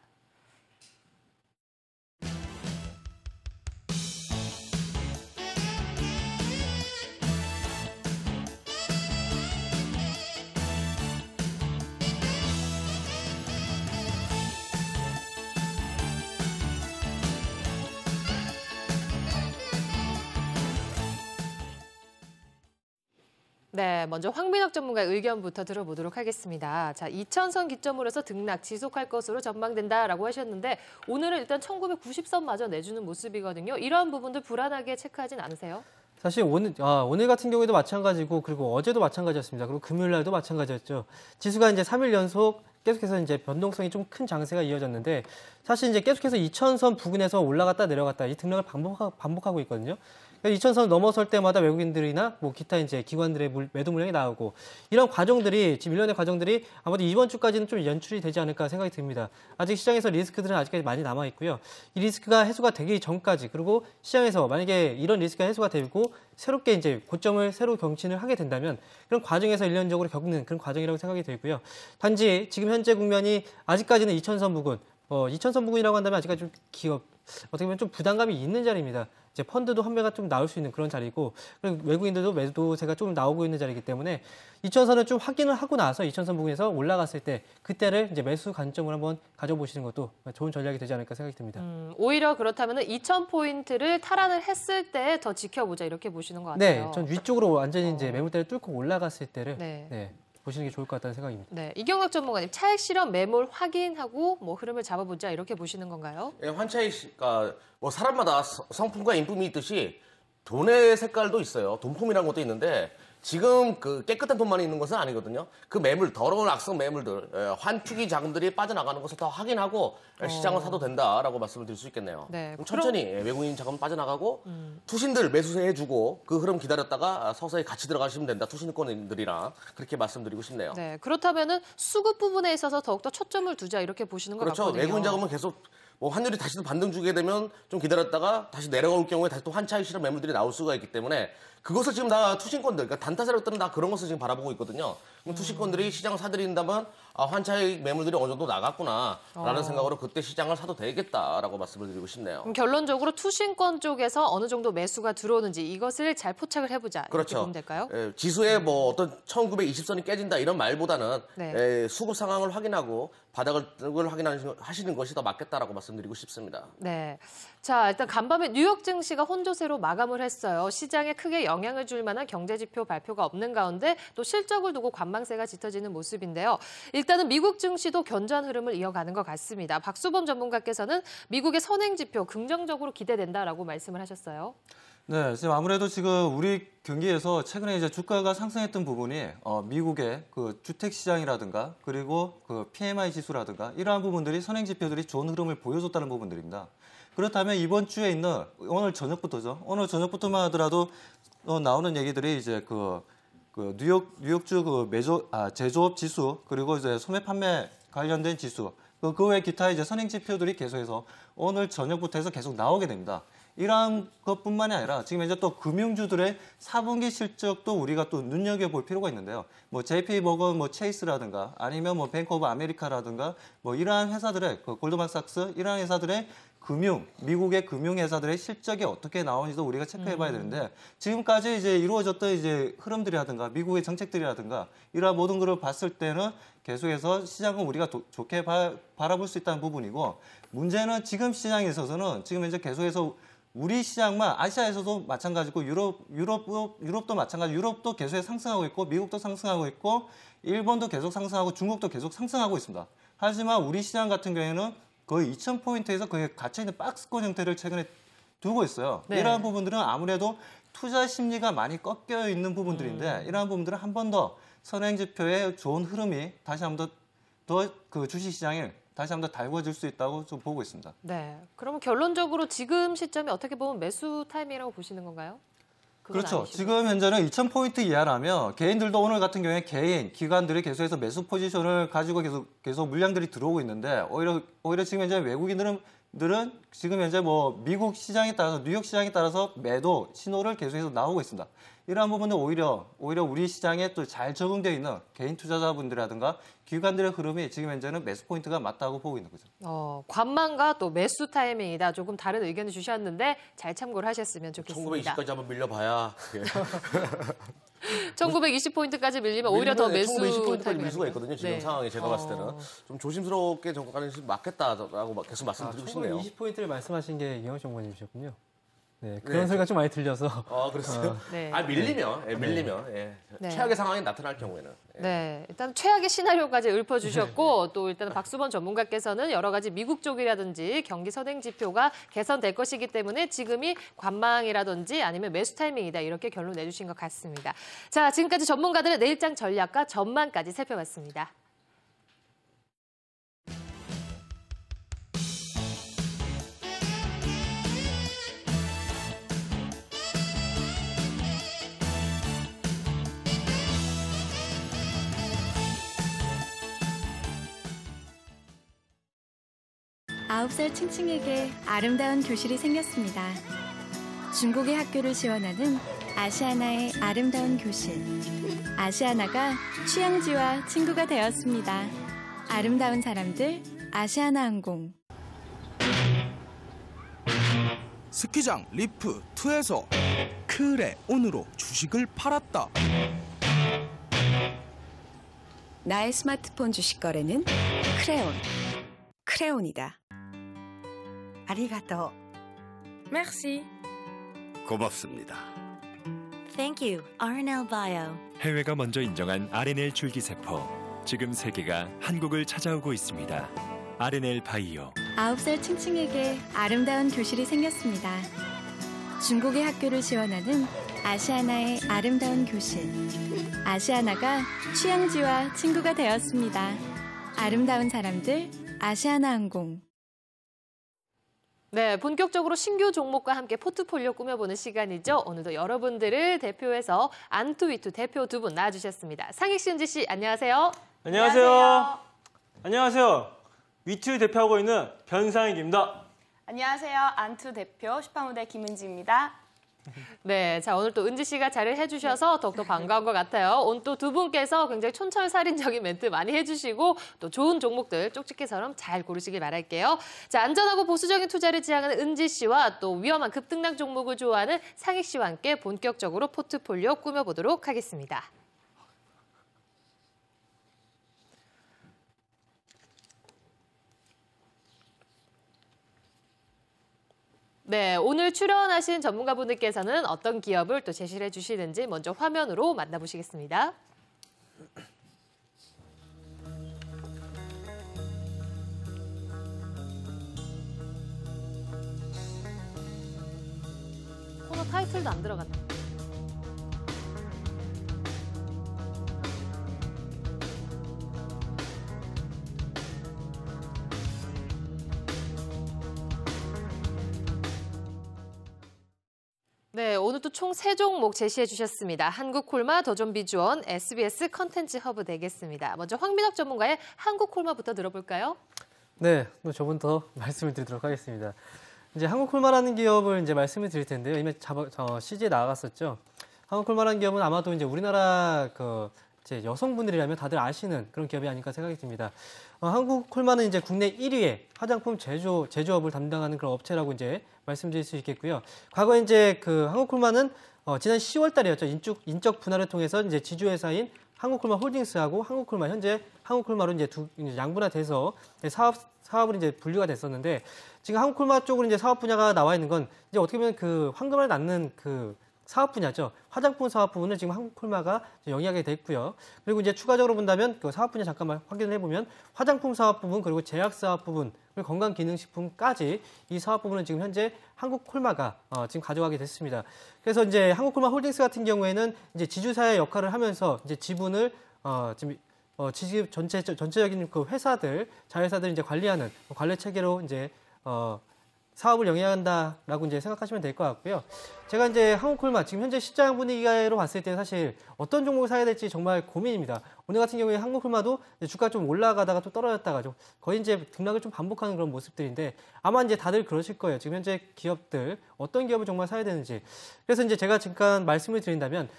네, 먼저 황민혁 전문가의 의견부터 들어보도록 하겠습니다. 자, 2000선 기점으로 해서 등락 지속할 것으로 전망된다라고 하셨는데 오늘은 일단 1990선마저 내주는 모습이거든요. 이러한 부분들 불안하게 체크하진 않으세요? 사실 오늘 같은 경우에도 마찬가지고 그리고 어제도 마찬가지였습니다. 그리고 금요일 날도 마찬가지였죠. 지수가 이제 3일 연속 계속해서 이제 변동성이 좀 큰 장세가 이어졌는데 사실 이제 계속해서 2000선 부근에서 올라갔다 내려갔다 이 등락을 반복하고 있거든요. 2000선 넘어설 때마다 외국인들이나 뭐 기타 이제 기관들의 매도 물량이 나오고 이런 과정들이 지금 일련의 과정들이 아마도 이번 주까지는 좀 연출이 되지 않을까 생각이 듭니다. 아직 시장에서 리스크들은 아직까지 많이 남아 있고요. 이 리스크가 해소가 되기 전까지 그리고 시장에서 만약에 이런 리스크가 해소가 되고 새롭게 이제 고점을 새로 경신을 하게 된다면 그런 과정에서 일련적으로 겪는 그런 과정이라고 생각이 들고요. 단지 지금 현재 국면이 아직까지는 2000선 부근 2000선 부근이라고 한다면 아직까지 좀 어떻게 보면 좀 부담감이 있는 자리입니다. 이제 펀드도 환매가 좀 나올 수 있는 그런 자리고 그리고 외국인들도 매도세가 좀 나오고 있는 자리이기 때문에 2000선을 좀 확인을 하고 나서 2000선 부근에서 올라갔을 때 그때를 이제 매수 관점을 한번 가져보시는 것도 좋은 전략이 되지 않을까 생각이 듭니다. 오히려 그렇다면 2000포인트를 탈환을 했을 때 더 지켜보자 이렇게 보시는 것 같아요. 네, 전 위쪽으로 완전히 이제 매물대를 뚫고 올라갔을 때를 네. 보시는 게 좋을 것 같다는 생각입니다. 네, 이경혁 전문가님 차익 실현 매몰 확인하고 뭐 흐름을 잡아보자 이렇게 보시는 건가요? 예, 환차익가 뭐 사람마다 성품과 인품이 있듯이 돈의 색깔도 있어요. 돈품이라는 것도 있는데 지금 그 깨끗한 돈만 있는 것은 아니거든요. 그 매물, 더러운 악성 매물들, 환투기 자금들이 빠져나가는 것을 더 확인하고 시장을 사도 된다라고 말씀을 드릴 수 있겠네요. 네, 천천히 외국인 자금 빠져나가고 투신들 매수해주고 그 흐름 기다렸다가 서서히 같이 들어가시면 된다. 투신권들이랑 그렇게 말씀드리고 싶네요. 네, 그렇다면은 수급 부분에 있어서 더욱더 초점을 두자 이렇게 보시는 것 그렇죠. 같거든요. 외국인 자금은 계속 뭐 환율이 다시 또 반등 주게 되면 좀 기다렸다가 다시 내려올 경우에 다시 또 환차익 실현 매물들이 나올 수가 있기 때문에 그것을 지금 다 투신권들, 그러니까 단타 세력들은 다 그런 것을 지금 바라보고 있거든요. 그럼 투신권들이 시장을 사들인다면 환차익 매물들이 어느 정도 나갔구나라는 생각으로 그때 시장을 사도 되겠다라고 말씀을 드리고 싶네요. 그럼 결론적으로 투신권 쪽에서 어느 정도 매수가 들어오는지 이것을 잘 포착을 해보자 이렇게 그렇죠. 보면 될까요? 지수에 뭐 어떤 1920선이 깨진다 이런 말보다는 네. 수급 상황을 확인하고 바닥을 확인하시는 것이 더 맞겠다라고 말씀드리고 싶습니다. 네. 자, 일단 간밤에 뉴욕 증시가 혼조세로 마감을 했어요. 시장에 크게 영향을 줄 만한 경제 지표 발표가 없는 가운데 또 실적을 두고 관망세가 짙어지는 모습인데요. 일단은 미국 증시도 견조한 흐름을 이어가는 것 같습니다. 박수범 전문가께서는 미국의 선행 지표 긍정적으로 기대된다라고 말씀을 하셨어요. 네, 지금 아무래도 지금 우리 경기에서 최근에 이제 주가가 상승했던 부분이 미국의 그 주택 시장이라든가 그리고 그 PMI 지수라든가 이러한 부분들이 선행 지표들이 좋은 흐름을 보여줬다는 부분들입니다. 그렇다면 이번 주에 있는 오늘 저녁부터죠. 오늘 저녁부터만 하더라도 나오는 얘기들이 이제 그 뉴욕주 그 제조업 지수 그리고 이제 소매 판매 관련된 지수 그 외 기타 이제 선행 지표들이 계속해서 오늘 저녁부터 해서 계속 나오게 됩니다. 이러한 것뿐만이 아니라 지금 이제 또 금융주들의 4분기 실적도 우리가 또 눈여겨볼 필요가 있는데요. 뭐 JP모건, 뭐 체이스라든가 아니면 뭐 뱅크 오브 아메리카라든가 뭐 이러한 회사들의 골드만삭스 이러한 회사들의 미국의 금융회사들의 실적이 어떻게 나오는지도 우리가 체크해봐야 되는데 지금까지 이제 이루어졌던 이제 흐름들이라든가 미국의 정책들이라든가 이러한 모든 것을 봤을 때는 계속해서 시장은 우리가 좋게 바라볼 수 있다는 부분이고 문제는 지금 시장에 있어서는 지금 이제 계속해서 우리 시장만 아시아에서도 마찬가지고 유럽도 마찬가지. 유럽도 계속 상승하고 있고 미국도 상승하고 있고 일본도 계속 상승하고 중국도 계속 상승하고 있습니다. 하지만 우리 시장 같은 경우에는 거의 2000포인트에서 거의 갇혀있는 박스권 형태를 최근에 두고 있어요. 네. 이러한 부분들은 아무래도 투자 심리가 많이 꺾여 있는 부분들인데 이러한 부분들은 한 번 더 선행 지표의 좋은 흐름이 다시 한 번 더 그 주식시장에 다시 한 번 더 달궈질 수 있다고 좀 보고 있습니다. 네. 그러면 결론적으로 지금 시점이 어떻게 보면 매수 타이밍이라고 보시는 건가요? 그건 그렇죠. 아니시죠? 지금 현재는 2,000포인트 이하라면 개인들도 오늘 같은 경우에 개인, 기관들이 계속해서 매수 포지션을 가지고 계속 물량들이 들어오고 있는데 오히려 지금 현재 외국인들은 지금 현재 뭐 미국 시장에 따라서 뉴욕 시장에 따라서 매도 신호를 계속해서 나오고 있습니다. 이러한 부분은 오히려 우리 시장에 또 잘 적응되어 있는 개인 투자자분들이라든가 기관들의 흐름이 지금 현재는 매수 포인트가 맞다고 보고 있는 거죠. 관망과 또 매수 타이밍이다. 조금 다른 의견을 주셨는데 잘 참고를 하셨으면 좋겠습니다. 1920까지 한번 밀려봐야. 1920포인트까지 밀리면 오히려 더 매수 1920포인트까지 타이밍이 밀 수가 있거든요. 지금 네. 상황이 제가 봤을 때는. 좀 조심스럽게 접근하는 것이 맞겠다라고 계속 말씀드리고 싶네요. 20포인트를 말씀하신 게 이영호 정보님이셨군요. 네, 네. 그런 소리가 좀 많이 들려서. 그랬어요? 네. 밀리면. 네. 최악의 상황이 나타날 경우에는. 네, 일단 최악의 시나리오까지 읊어주셨고 또 일단 박수범 전문가께서는 여러 가지 미국 쪽이라든지 경기 선행 지표가 개선될 것이기 때문에 지금이 관망이라든지 아니면 매수 타이밍이다 이렇게 결론 내주신 것 같습니다. 자, 지금까지 전문가들의 내일장 전략과 전망까지 살펴봤습니다. 아홉 살 칭칭에게 아름다운 교실이 생겼습니다. 중국의 학교를 지원하는 아시아나의 아름다운 교실. 아시아나가 취향지와 친구가 되었습니다. 아름다운 사람들, 아시아나항공. 스키장 리프2에서 크레온으로 주식을 팔았다. 나의 스마트폰 주식 거래는 크레온. 크레온이다. 아리가또. Merci. 고맙습니다. Thank you. RNL Bio. 해외가 먼저 인정한 RNL 줄기세포. 지금 세계가 한국을 찾아오고 있습니다. RNL 바이오. 9살 칭칭에게 아름다운 교실이 생겼습니다. 중국의 학교를 지원하는 아시아나의 아름다운 교실. 아시아나가 취향지와 친구가 되었습니다. 아름다운 사람들, 아시아나항공. 네, 본격적으로 신규 종목과 함께 포트폴리오 꾸며보는 시간이죠. 오늘도 여러분들을 대표해서 안투위투 대표 두 분 나와주셨습니다. 상익 은지 씨, 안녕하세요. 안녕하세요. 안녕하세요. 위투 대표하고 있는 변상익입니다. 안녕하세요. 안투 대표 슈퍼모델 김은지입니다. 네, 자 오늘 또 은지 씨가 자리를 해주셔서 더욱더 반가운 것 같아요. 오늘 또 두 분께서 굉장히 촌철살인적인 멘트 많이 해주시고 또 좋은 종목들 쪽집게처럼 잘 고르시길 바랄게요. 자, 안전하고 보수적인 투자를 지향하는 은지 씨와 또 위험한 급등락 종목을 좋아하는 상익 씨와 함께 본격적으로 포트폴리오 꾸며보도록 하겠습니다. 네, 오늘 출연하신 전문가분들께서는 어떤 기업을 또 제시를 해주시는지 먼저 화면으로 만나보시겠습니다. 코너 타이틀도 안 들어갔네. 네, 오늘 또 총 3종목 제시해 주셨습니다. 한국콜마, 더존비주원, SBS 컨텐츠 허브 되겠습니다. 먼저 황민혁 전문가의 한국콜마부터 들어볼까요? 네, 저부터 말씀을 드리도록 하겠습니다. 이제 한국콜마라는 기업을 이제 말씀을 드릴 텐데요. 이미 CG에 나갔었죠. 한국콜마라는 기업은 아마도 이제 우리나라 이제 여성분들이라면 다들 아시는 그런 기업이 아닐까 생각이 듭니다. 한국콜마는 이제 국내 1위의 화장품 제조업을 담당하는 그런 업체라고 이제 말씀드릴 수 있겠고요. 과거 이제 한국콜마는 지난 10월 달이었죠. 인적 분할을 통해서 이제 지주회사인 한국콜마 홀딩스하고 한국콜마 현재 한국콜마로 이제 양분화돼서 사업을 이제 분류가 됐었는데 지금 한국콜마 쪽으로 이제 사업 분야가 나와 있는 건 이제 어떻게 보면 황금알 낳는 사업 분야죠. 화장품 사업 부분을 지금 한국콜마가 영위하게 됐고요. 그리고 이제 추가적으로 본다면 그 사업 분야 잠깐만 확인을 해보면 화장품 사업 부분 그리고 제약 사업 부분 그리고 건강기능식품까지 이 사업 부분은 지금 현재 한국콜마가 지금 가져가게 됐습니다. 그래서 이제 한국콜마 홀딩스 같은 경우에는 이제 지주사의 역할을 하면서 이제 지분을 지금 지금 전체적인 그 회사들, 자회사들 이제 관리하는 관리 체계로 이제 사업을 영위한다라고 이제 생각하시면 될 것 같고요. 제가 이제 한국콜마 지금 현재 시장 분위기로 봤을 때 사실 어떤 종목을 사야 될지 정말 고민입니다. 오늘 같은 경우에 한국콜마도 주가 좀 올라가다가 또 떨어졌다가 좀 거의 이제 등락을 좀 반복하는 그런 모습들인데 아마 이제 다들 그러실 거예요. 지금 현재 기업들 어떤 기업을 정말 사야 되는지. 그래서 이제 제가 잠깐 말씀을 드린다면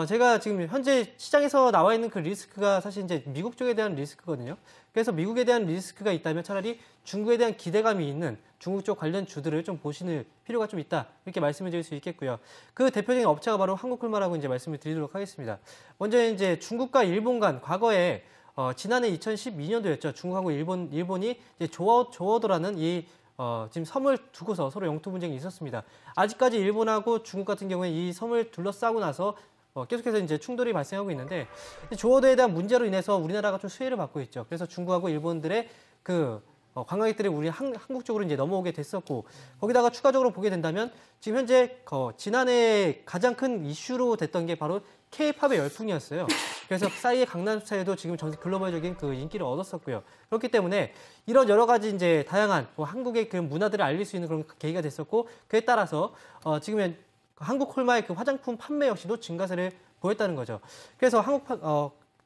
제가 지금 현재 시장에서 나와 있는 그 리스크가 사실 이제 미국 쪽에 대한 리스크거든요. 그래서 미국에 대한 리스크가 있다면 차라리 중국에 대한 기대감이 있는 중국 쪽 관련 주들을 좀 보시는 필요가 좀 있다. 이렇게 말씀을 드릴 수 있겠고요. 그 대표적인 업체가 바로 한국콜마라고 이제 말씀을 드리도록 하겠습니다. 먼저 이제 중국과 일본 간 과거에 지난해 2012년도였죠. 중국하고 일본이 이제 조어도라는 이 지금 섬을 두고서 서로 영토 분쟁이 있었습니다. 아직까지 일본하고 중국 같은 경우에 이 섬을 둘러싸고 나서 계속해서 이제 충돌이 발생하고 있는데 조어도에 대한 문제로 인해서 우리나라가 좀 수혜를 받고 있죠. 그래서 중국하고 일본들의 그 관광객들이 우리 한국 쪽으로 이제 넘어오게 됐었고 거기다가 추가적으로 보게 된다면 지금 현재 지난해 가장 큰 이슈로 됐던 게 바로 K-팝의 열풍이었어요. 그래서 싸이의 강남 스타일도 지금 전 글로벌적인 그 인기를 얻었었고요. 그렇기 때문에 이런 여러 가지 이제 다양한 한국의 그 문화들을 알릴 수 있는 그런 계기가 됐었고 그에 따라서 지금 한국콜마의 그 화장품 판매 역시도 증가세를 보였다는 거죠. 그래서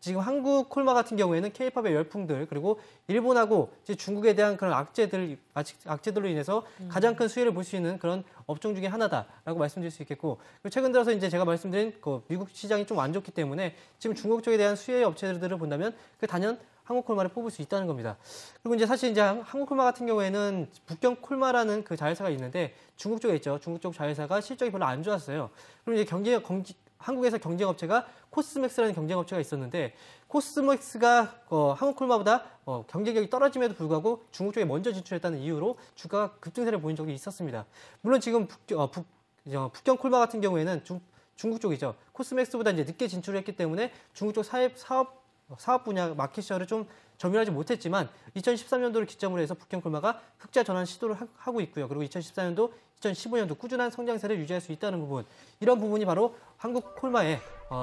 지금 한국콜마 같은 경우에는 K-팝의 열풍들 그리고 일본하고 이제 중국에 대한 그런 악재들로 인해서 가장 큰 수혜를 볼 수 있는 그런 업종 중에 하나다라고 말씀드릴 수 있겠고 그리고 최근 들어서 이제 제가 말씀드린 그 미국 시장이 좀 안 좋기 때문에 지금 중국 쪽에 대한 수혜 업체들을 본다면 그 단연 한국콜마를 뽑을 수 있다는 겁니다. 그리고 이제 사실 이제 한국콜마 같은 경우에는 북경콜마라는 그 자회사가 있는데 중국 쪽에 있죠. 중국 쪽 자회사가 실적이 별로 안 좋았어요. 그리고 이제 한국에서 경쟁업체가 코스맥스라는 경쟁업체가 있었는데 코스맥스가 한국콜마보다 경쟁력이 떨어짐에도 불구하고 중국 쪽에 먼저 진출했다는 이유로 주가가 급등세를 보인 적이 있었습니다. 물론 지금 북경콜마 같은 경우에는 중국 쪽이죠. 코스맥스보다 이제 늦게 진출했기 때문에 중국 쪽 사업 분야 마켓셔를 좀 점유하지 못했지만 2013년도를 기점으로 해서 북경콜마가 흑자 전환 시도를 하고 있고요. 그리고 2014년도, 2015년도 꾸준한 성장세를 유지할 수 있다는 부분, 이런 부분이 바로 한국콜마의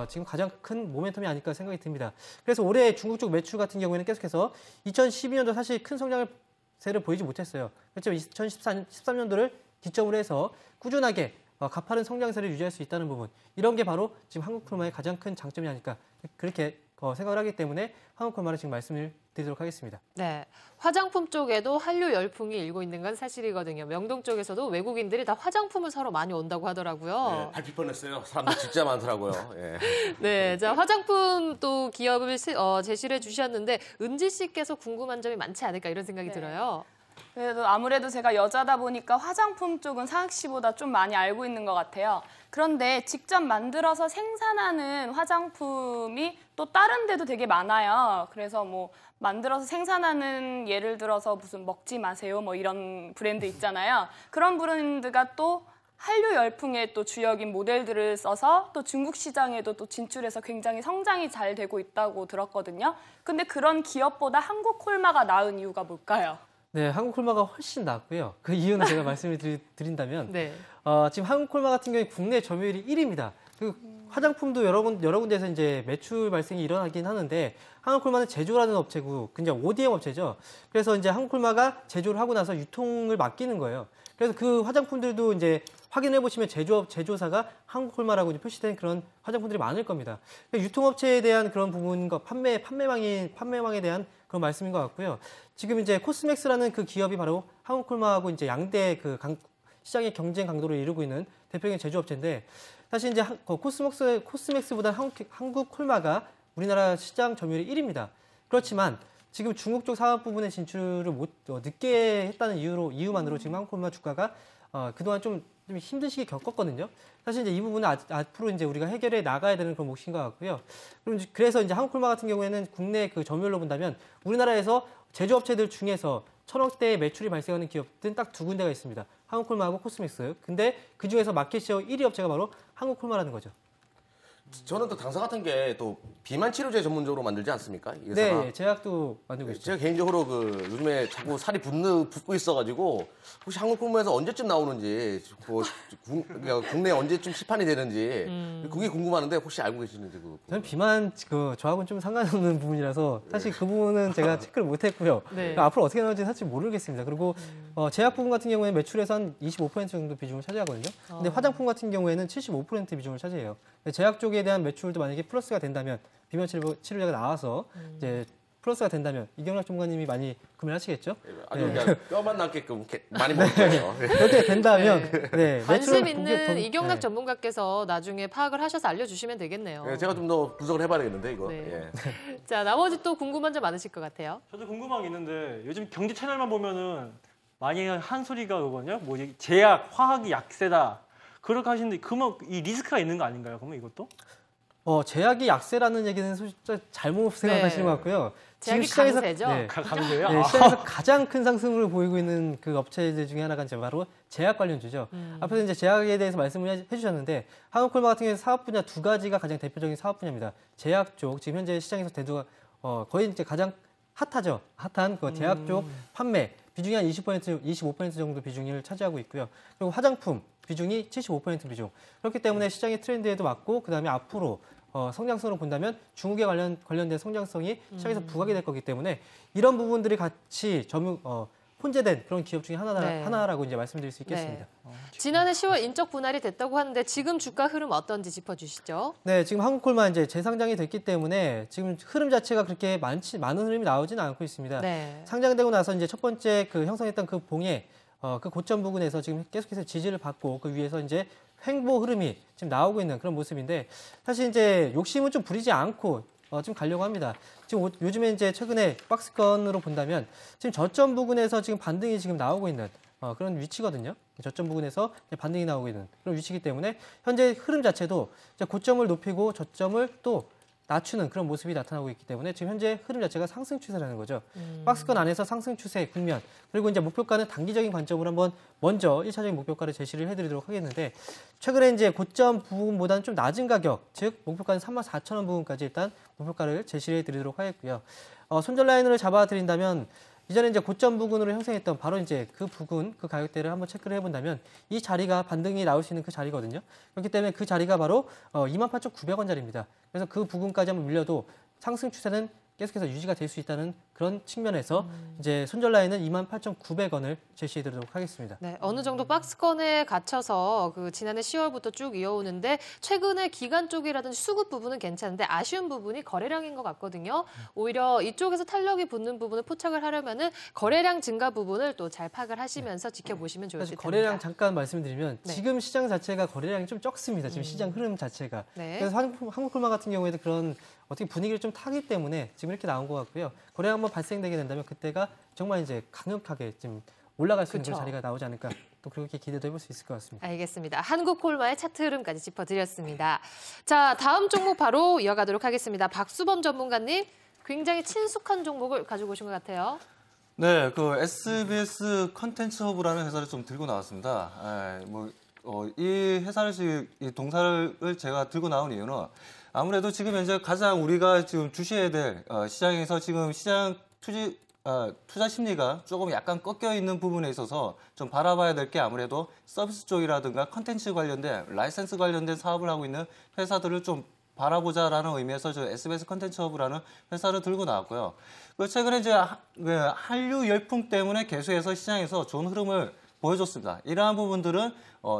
지금 가장 큰 모멘텀이 아닐까 생각이 듭니다. 그래서 올해 중국 쪽 매출 같은 경우에는 계속해서 2012년도 사실 큰 성장세를 보이지 못했어요. 그렇지만 2013년도를 기점으로 해서 꾸준하게 가파른 성장세를 유지할 수 있다는 부분, 이런 게 바로 지금 한국콜마의 가장 큰 장점이 아닐까 그렇게 생각을 하기 때문에 한국콜마를 지금 말씀을 드리도록 하겠습니다. 네, 화장품 쪽에도 한류 열풍이 일고 있는 건 사실이거든요. 명동 쪽에서도 외국인들이 다 화장품을 사러 많이 온다고 하더라고요. 네, 밟힐 뻔했어요. 사람들 진짜 많더라고요. 예. 네, 자 화장품 또 기업을 제시를 해주셨는데 은지 씨께서 궁금한 점이 많지 않을까 이런 생각이 들어요. 그래도 아무래도 제가 여자다 보니까 화장품 쪽은 상학 씨보다 좀 많이 알고 있는 것 같아요. 그런데 직접 만들어서 생산하는 화장품이 또 다른 데도 되게 많아요. 그래서 뭐 만들어서 생산하는 예를 들어서 무슨 먹지 마세요 뭐 이런 브랜드 있잖아요. 그런 브랜드가 또 한류 열풍의 또 주역인 모델들을 써서 또 중국 시장에도 또 진출해서 굉장히 성장이 잘 되고 있다고 들었거든요. 근데 그런 기업보다 한국콜마가 나은 이유가 뭘까요? 네, 한국콜마가 훨씬 낫고요. 그 이유는 제가 말씀을 드린다면 네. 지금 한국콜마 같은 경우에 국내 점유율이 1위입니다. 그 화장품도 여러 군데에서 이제 매출 발생이 일어나긴 하는데 한국콜마는 제조라는 업체고 그냥 ODM 업체죠. 그래서 이제 한국콜마가 제조를 하고 나서 유통을 맡기는 거예요. 그래서 그 화장품들도 이제 확인해 보시면 제조사가 한국콜마라고 표시된 그런 화장품들이 많을 겁니다. 그러니까 유통업체에 대한 그런 부분과 판매망에 대한 그런 말씀인 것 같고요. 지금 이제 코스맥스라는 그 기업이 바로 한국콜마하고 이제 양대 그 시장의 경쟁 강도를 이루고 있는 대표적인 제조업체인데 사실 이제 코스맥스보다 한국콜마가 우리나라 시장 점유율이 1위입니다. 그렇지만 지금 중국 쪽 사업 부분의 진출을 늦게 했다는 이유만으로 지금 한국콜마 주가가 그동안 좀 힘든 시기 겪었거든요. 사실 이제 이 부분은 앞으로 이제 우리가 해결해 나가야 되는 그런 몫인 것 같고요. 그래서 이제 한국콜마 같은 경우에는 국내 그 점유율로 본다면 우리나라에서 제조업체들 중에서 1,000억대의 매출이 발생하는 기업들은 딱 2군데가 있습니다. 한국콜마하고 코스믹스. 근데 그 중에서 마켓시어 1위 업체가 바로 한국콜마라는 거죠. 저는 또 당사 같은 게 또 비만 치료제 전문적으로 만들지 않습니까? 이 네, 회사가? 예, 제약도 만들고 있죠. 제가 개인적으로 그 요즘에 자꾸 살이 붓고 있어가지고 혹시 한국콜마에서 언제쯤 나오는지 국내 언제쯤 시판이 되는지 그게 궁금한데 혹시 알고 계시는지 저는 비만 저하고는 좀 상관없는 부분이라서 사실 그 부분은 제가 체크를 못했고요. 네. 앞으로 어떻게 나올지 사실 모르겠습니다. 그리고 제약 부분 같은 경우에는 매출에서 한 25% 정도 비중을 차지하거든요. 근데 화장품 같은 경우에는 75% 비중을 차지해요. 제약 쪽에 대한 매출도 만약에 플러스가 된다면 비만 치료제가 나와서 이제 플러스가 된다면 이경락 전문가님이 많이 구매를 하시겠죠? 아주 그냥 뼈만 남게끔 많이 먹어요. 그렇게 된다면 관심 있는 이경락 전문가께서 나중에 파악을 하셔서 알려주시면 되겠네요. 네, 제가 좀 더 분석을 해봐야겠는데 이거. 네. 예. 자, 나머지 또 궁금한 점 많으실 것 같아요. 저도 궁금한 게 있는데 요즘 경제 채널만 보면은 많이 한 소리가 그거냐? 뭐지? 제약, 화학이 약세다. 그렇게 하시는데 그러면 이 리스크가 있는 거 아닌가요? 그러면 이것도? 제약이 약세라는 얘기는 솔직히 잘못 생각하시는 것 같고요. 제약이 강세죠? 강세요? 네, 시장에서 가장 큰 상승을 보이고 있는 그 업체들 중에 하나가 이제 바로 제약 관련주죠. 앞에서 이제 제약에 대해서 말씀을 해주셨는데 한국콜마 같은 경우는 사업 분야 두 가지가 가장 대표적인 사업 분야입니다. 제약 쪽 지금 현재 시장에서 대두가 거의 이제 가장 핫하죠. 핫한 그 제약 쪽 판매 비중이 한 20%, 25% 정도 비중을 차지하고 있고요. 그리고 화장품 비중이 75% 비중. 그렇기 때문에 시장의 트렌드에도 맞고 그다음에 앞으로 성장성으로 본다면 중국에 관련된 성장성이 시장에서 부각이 될 거기 때문에 이런 부분들이 같이 혼재된 그런 기업 중에 하나라고 이제 말씀드릴 수 있겠습니다. 네. 지난해 10월 인적 분할이 됐다고 하는데 지금 주가 흐름 어떤지 짚어주시죠. 네, 지금 한국콜마 이제 재상장이 됐기 때문에 지금 흐름 자체가 그렇게 많은 흐름이 나오지는 않고 있습니다. 네. 상장되고 나서 이제 첫 번째 그 형성했던 그 봉에 그 고점 부근에서 지금 계속해서 지지를 받고 그 위에서 이제 횡보 흐름이 지금 나오고 있는 그런 모습인데 사실 이제 욕심은 좀 부리지 않고 지금 가려고 합니다. 지금 요즘에 이제 최근에 박스권으로 본다면 지금 저점 부근에서 지금 반등이 지금 나오고 있는 그런 위치거든요. 저점 부근에서 반등이 나오고 있는 그런 위치이기 때문에 현재 흐름 자체도 고점을 높이고 저점을 또 낮추는 그런 모습이 나타나고 있기 때문에 지금 현재 흐름 자체가 상승 추세라는 거죠. 박스권 안에서 상승 추세 국면 그리고 이제 목표가는 단기적인 관점으로 한번 먼저 1차적인 목표가를 제시를 해드리도록 하겠는데 최근에 이제 고점 부분보다는 좀 낮은 가격 즉 목표가는 34,000원 부분까지 일단 목표가를 제시를 해드리도록 하겠고요. 손절 라인을 잡아드린다면 이전에 이제 고점 부근으로 형성했던 바로 이제 그 부근, 그 가격대를 한번 체크를 해본다면 이 자리가 반등이 나올 수 있는 그 자리거든요. 그렇기 때문에 그 자리가 바로 28,900원짜리입니다. 그래서 그 부근까지 한번 밀려도 상승 추세는 계속해서 유지가 될 수 있다는 그런 측면에서 이제 손절 라인은 28,900원을 제시해드리도록 하겠습니다. 네, 어느 정도 박스권에 갇혀서 그 지난해 10월부터 쭉 이어오는데 최근에 기간 쪽이라든지 수급 부분은 괜찮은데 아쉬운 부분이 거래량인 것 같거든요. 오히려 이쪽에서 탄력이 붙는 부분을 포착을 하려면은 거래량 증가 부분을 또 잘 파악을 하시면서 지켜보시면 좋을 듯합니다. 거래량 잠깐 말씀드리면 네. 지금 시장 자체가 거래량이 좀 적습니다. 지금 시장 흐름 자체가. 네. 그래서 한국콜마 같은 경우에도 그런 어떻게 분위기를 좀 타기 때문에 지금 이렇게 나온 것 같고요. 거래량 한번 발생되게 된다면 그때가 정말 이제 강력하게 지금 올라갈 수 있는 그런 자리가 나오지 않을까 또 그렇게 기대도 해볼 수 있을 것 같습니다. 알겠습니다. 한국콜마의 차트 흐름까지 짚어드렸습니다. 자, 다음 종목 바로 이어가도록 하겠습니다. 박수범 전문가님, 굉장히 친숙한 종목을 가지고 오신 것 같아요. 네, 그 SBS 컨텐츠 허브라는 회사를 좀 들고 나왔습니다. 이 회사를 이 동사를 제가 들고 나온 이유는 아무래도 지금 현재 가장 우리가 지금 주시해야 될 시장에서 지금 시장 투자 심리가 조금 약간 꺾여 있는 부분에 있어서 좀 바라봐야 될 게 아무래도 서비스 쪽이라든가 컨텐츠 관련된 라이센스 관련된 사업을 하고 있는 회사들을 좀 바라보자라는 의미에서 저 SBS 컨텐츠 허브라는 회사를 들고 나왔고요. 최근에 이제 한류 열풍 때문에 계속해서 시장에서 좋은 흐름을 보여줬습니다. 이러한 부분들은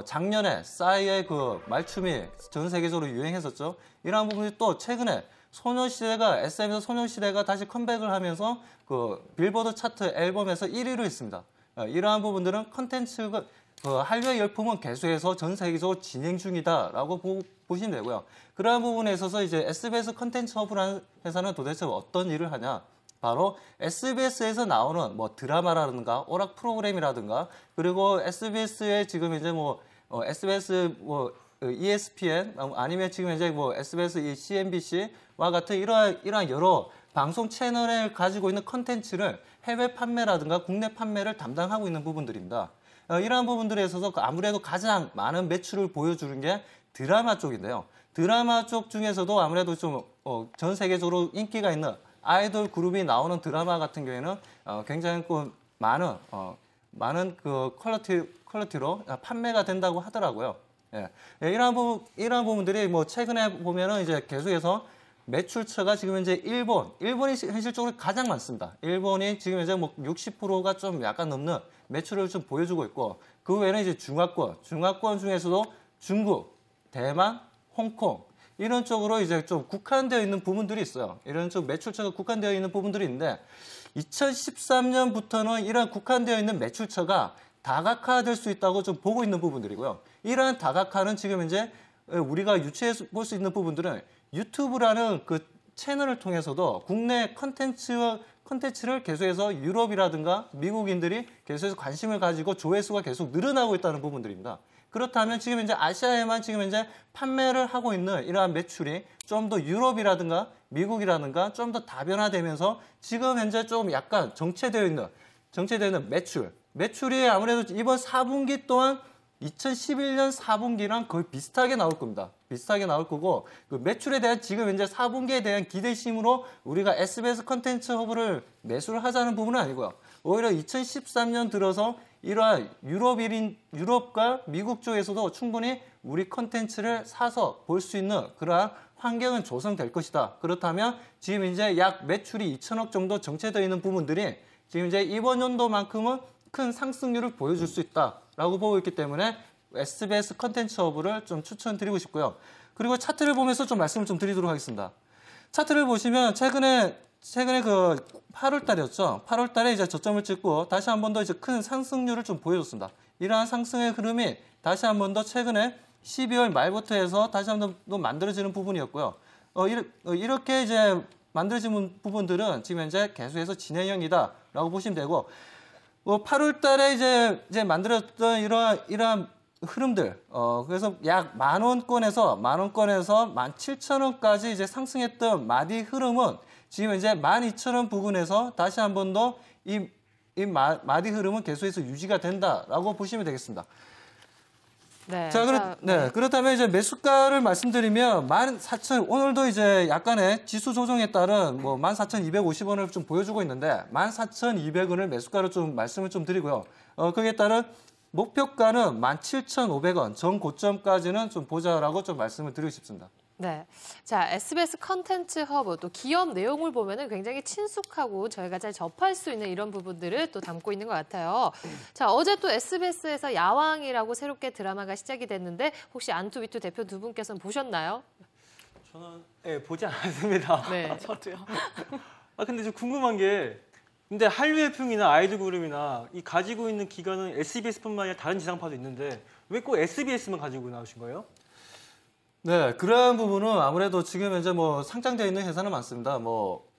작년에 싸이의 그 말춤이 전 세계적으로 유행했었죠. 이러한 부분이 또 최근에 소녀시대가 SM에서 소녀시대가 다시 컴백을 하면서 그 빌보드 차트 앨범에서 1위를 했습니다. 이러한 부분들은 컨텐츠가 한류의 열풍은 계속해서 전 세계적으로 진행 중이다라고 보시면 되고요. 그러한 부분에 있어서 이제 SBS 컨텐츠 허브라는 회사는 도대체 어떤 일을 하냐? 바로 SBS에서 나오는 뭐 드라마라든가 오락 프로그램이라든가 그리고 SBS의 지금 이제 SBS ESPN 아니면 지금 이제 SBS CNBC와 같은 이러한 여러 방송 채널을 가지고 있는 컨텐츠를 해외 판매라든가 국내 판매를 담당하고 있는 부분들입니다. 이러한 부분들에 있어서 아무래도 가장 많은 매출을 보여주는 게 드라마 쪽인데요. 드라마 쪽 중에서도 아무래도 좀 전 세계적으로 인기가 있는 아이돌 그룹이 나오는 드라마 같은 경우에는 굉장히 많은 그 퀄리티로 판매가 된다고 하더라고요. 예. 이러한 부분들이 뭐 최근에 보면은 이제 계속해서 매출처가 지금 현재 일본이 현실적으로 가장 많습니다. 일본이 지금 현재 뭐 60%가 좀 약간 넘는 매출을 좀 보여주고 있고, 그 외에는 이제 중화권 중에서도 중국, 대만, 홍콩 이런 쪽으로 이제 좀 국한되어 있는 부분들이 있어요. 이런 좀 매출처가 국한되어 있는 부분들이 있는데 2013년부터는 이런 국한되어 있는 매출처가 다각화될 수 있다고 좀 보고 있는 부분들이고요. 이러한 다각화는 지금 현재 우리가 유추해 볼 수 있는 부분들은 유튜브라는 그 채널을 통해서도 국내 컨텐츠를 계속해서 유럽이라든가 미국인들이 계속해서 관심을 가지고 조회수가 계속 늘어나고 있다는 부분들입니다. 그렇다면 지금 현재 아시아에만 지금 현재 판매를 하고 있는 이러한 매출이 좀 더 유럽이라든가 미국이라든가 좀 더 다변화되면서 지금 현재 좀 약간 정체되어 있는 매출이 아무래도 이번 4분기 또한 2011년 4분기랑 거의 비슷하게 나올 겁니다. 비슷하게 나올 거고, 그 매출에 대한 지금 현재 4분기에 대한 기대심으로 우리가 SBS 컨텐츠 허브를 매수를 하자는 부분은 아니고요. 오히려 2013년 들어서 이러한 유럽과 미국 쪽에서도 충분히 우리 컨텐츠를 사서 볼 수 있는 그러한 환경은 조성될 것이다. 그렇다면 지금 이제 약 매출이 2천억 정도 정체되어 있는 부분들이 지금 이제 이번 연도만큼은 큰 상승률을 보여줄 수 있다라고 보고 있기 때문에 SBS 컨텐츠 허브를 좀 추천드리고 싶고요. 그리고 차트를 보면서 좀 말씀을 좀 드리도록 하겠습니다. 차트를 보시면 최근에 그 8월 달이었죠. 8월 달에 이제 저점을 찍고 다시 한 번 더 이제 큰 상승률을 좀 보여줬습니다. 이러한 상승의 흐름이 다시 한 번 더 최근에 12월 말부터 해서 다시 한 번 더 만들어지는 부분이었고요. 이렇게 이제 만들어진 부분들은 지금 현재 계속해서 진행형이다라고 보시면 되고, 8월 달에 이제 만들었던 이러한 흐름들, 그래서 약 10,000원권에서 17,000원까지 이제 상승했던 마디 흐름은 지금 이제 12,000원 부근에서 다시 한 번 더 이 마디 흐름은 계속해서 유지가 된다라고 보시면 되겠습니다. 네. 그렇다면 이제 매수가를 말씀드리면 14,000, 오늘도 이제 약간의 지수 조정에 따른 뭐 14,250원을 좀 보여주고 있는데 14,200원을 매수가로 좀 말씀을 좀 드리고요. 거기에 따른 목표가는 17,500원, 전 고점까지는 좀 보자라고 좀 말씀을 드리고 싶습니다. 네. 자, SBS 컨텐츠 허브 또 기업 내용을 보면은 굉장히 친숙하고 저희가 잘 접할 수 있는 이런 부분들을 또 담고 있는 것 같아요. 자, 어제 또 SBS에서 야왕이라고 새롭게 드라마가 시작이 됐는데 혹시 안투위투 대표 두 분께서는 보셨나요? 저는 보지 않았습니다. 네, 저도요. 근데 좀 궁금한 게, 근데 한류 예풍이나 아이돌 그룹이나 이 가지고 있는 기관은 SBS뿐만 아니라 다른 지상파도 있는데 왜 꼭 SBS만 가지고 나오신 거예요? 네, 그러한 부분은 아무래도 지금 현재 뭐 상장되어 있는 회사는 많습니다.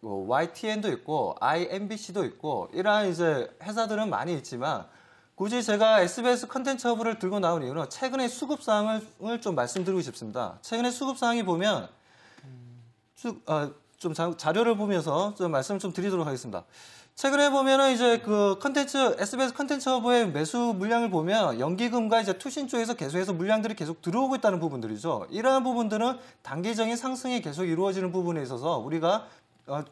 YTN도 있고, IMBC도 있고, 이러한 이제 회사들은 많이 있지만, 굳이 제가 SBS 컨텐츠 허브를 들고 나온 이유는 최근의 수급사항을 좀 말씀드리고 싶습니다. 최근의 수급사항이 보면, 좀 자료를 보면서 좀 말씀을 좀 드리도록 하겠습니다. 최근에 보면은 이제 그 SBS 컨텐츠 허브의 매수 물량을 보면 연기금과 이제 투신 쪽에서 계속해서 물량들이 계속 들어오고 있다는 부분들이죠. 이러한 부분들은 단기적인 상승이 계속 이루어지는 부분에 있어서 우리가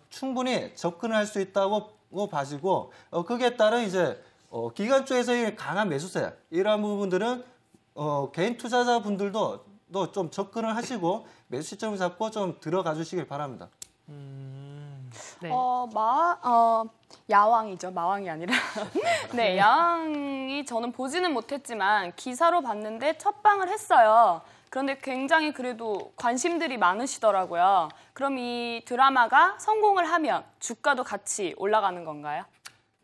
충분히 접근을 할 수 있다고 봐지고, 거기에 따른 이제 기관 쪽에서의 강한 매수세, 이러한 부분들은 개인 투자자분들도 좀 접근을 하시고 매수 시점을 잡고 좀 들어가 주시길 바랍니다. 네. 야왕이죠. 마왕이 아니라. 네, 야왕이 저는 보지는 못했지만 기사로 봤는데 첫 방을 했어요. 그런데 굉장히 그래도 관심들이 많으시더라고요. 그럼 이 드라마가 성공을 하면 주가도 같이 올라가는 건가요?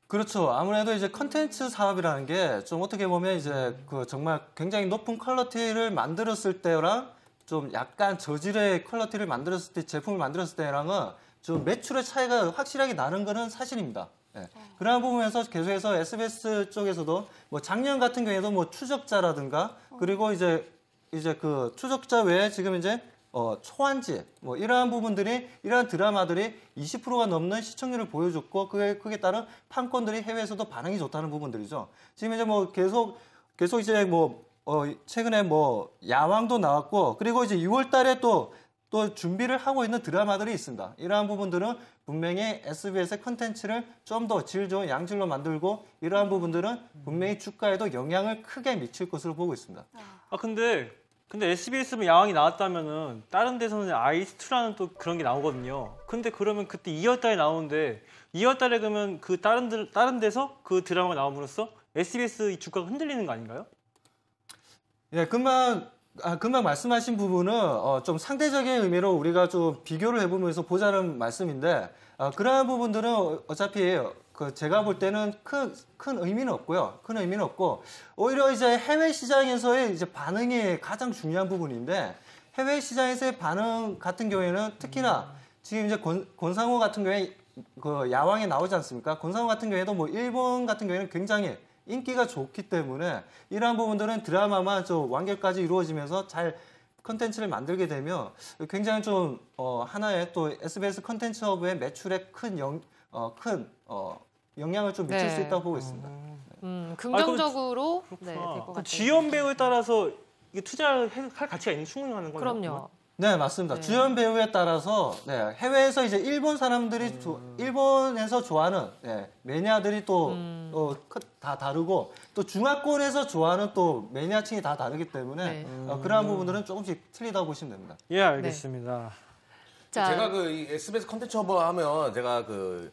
그렇죠. 아무래도 이제 컨텐츠 사업이라는 게 좀 어떻게 보면 이제 그 정말 굉장히 높은 퀄리티를 만들었을 때랑 좀 약간 저질의 퀄리티를 만들었을 때, 제품을 만들었을 때랑은 좀 매출의 차이가 확실하게 나는 거는 사실입니다. 네. 그러한 부분에서 계속해서 SBS 쪽에서도 뭐 작년 같은 경우에도 뭐 추적자라든가, 그리고 이제 그 추적자 외에 지금 이제 초한지 뭐 이러한 부분들이 이러한 드라마들이 20%가 넘는 시청률을 보여줬고 그에 따른 판권들이 해외에서도 반응이 좋다는 부분들이죠. 지금 이제 뭐 계속 이제 뭐 최근에 뭐 야왕도 나왔고 그리고 이제 6월달에 또 준비를 하고 있는 드라마들이 있습니다. 이러한 부분들은 분명히 SBS의 컨텐츠를 좀 더 질 좋은 양질로 만들고 이러한 부분들은 분명히 주가에도 영향을 크게 미칠 것으로 보고 있습니다. 근데 SBS면 야왕이 나왔다면은 다른 데서는 아이스2라는 또 그런 게 나오거든요. 근데 그러면 그때 2월달에 나오는데 2월달에 그러면 그 다른 데서 그 드라마가 나옴으로써 SBS 이 주가가 흔들리는 거 아닌가요? 예, 금방 말씀하신 부분은 좀 상대적인 의미로 우리가 좀 비교를 해보면서 보자는 말씀인데 그러한 부분들은 어차피 제가 볼 때는 큰 의미는 없고요. 큰 의미는 없고 오히려 이제 해외 시장에서의 이제 반응이 가장 중요한 부분인데 해외 시장에서의 반응 같은 경우에는 특히나 지금 이제 권상우 같은 경우에 그 야왕에 나오지 않습니까? 권상우 같은 경우에도 뭐 일본 같은 경우에는 굉장히 인기가 좋기 때문에 이러한 부분들은 드라마만 완결까지 이루어지면서 잘 컨텐츠를 만들게 되면 굉장히 좀 하나의 또 SBS 컨텐츠 허브의 매출에 큰 영향을 좀 미칠 수 있다고 보고 있습니다. 긍정적으로 될 것 같아요. 주연 배우에 따라서 이게 투자할 가치가 있는 충분히 하는 거예요. 그럼요. 네, 맞습니다. 주연 배우에 따라서 해외에서 이제 일본 사람들이 일본에서 좋아하는 매니아들이 또 다 다르고 또 중화권에서 좋아하는 또 매니아층이 다 다르기 때문에 그러한 부분들은 조금씩 틀리다고 보시면 됩니다. 예, 알겠습니다. 제가 이 SBS 컨텐츠 허브 하면 제가 그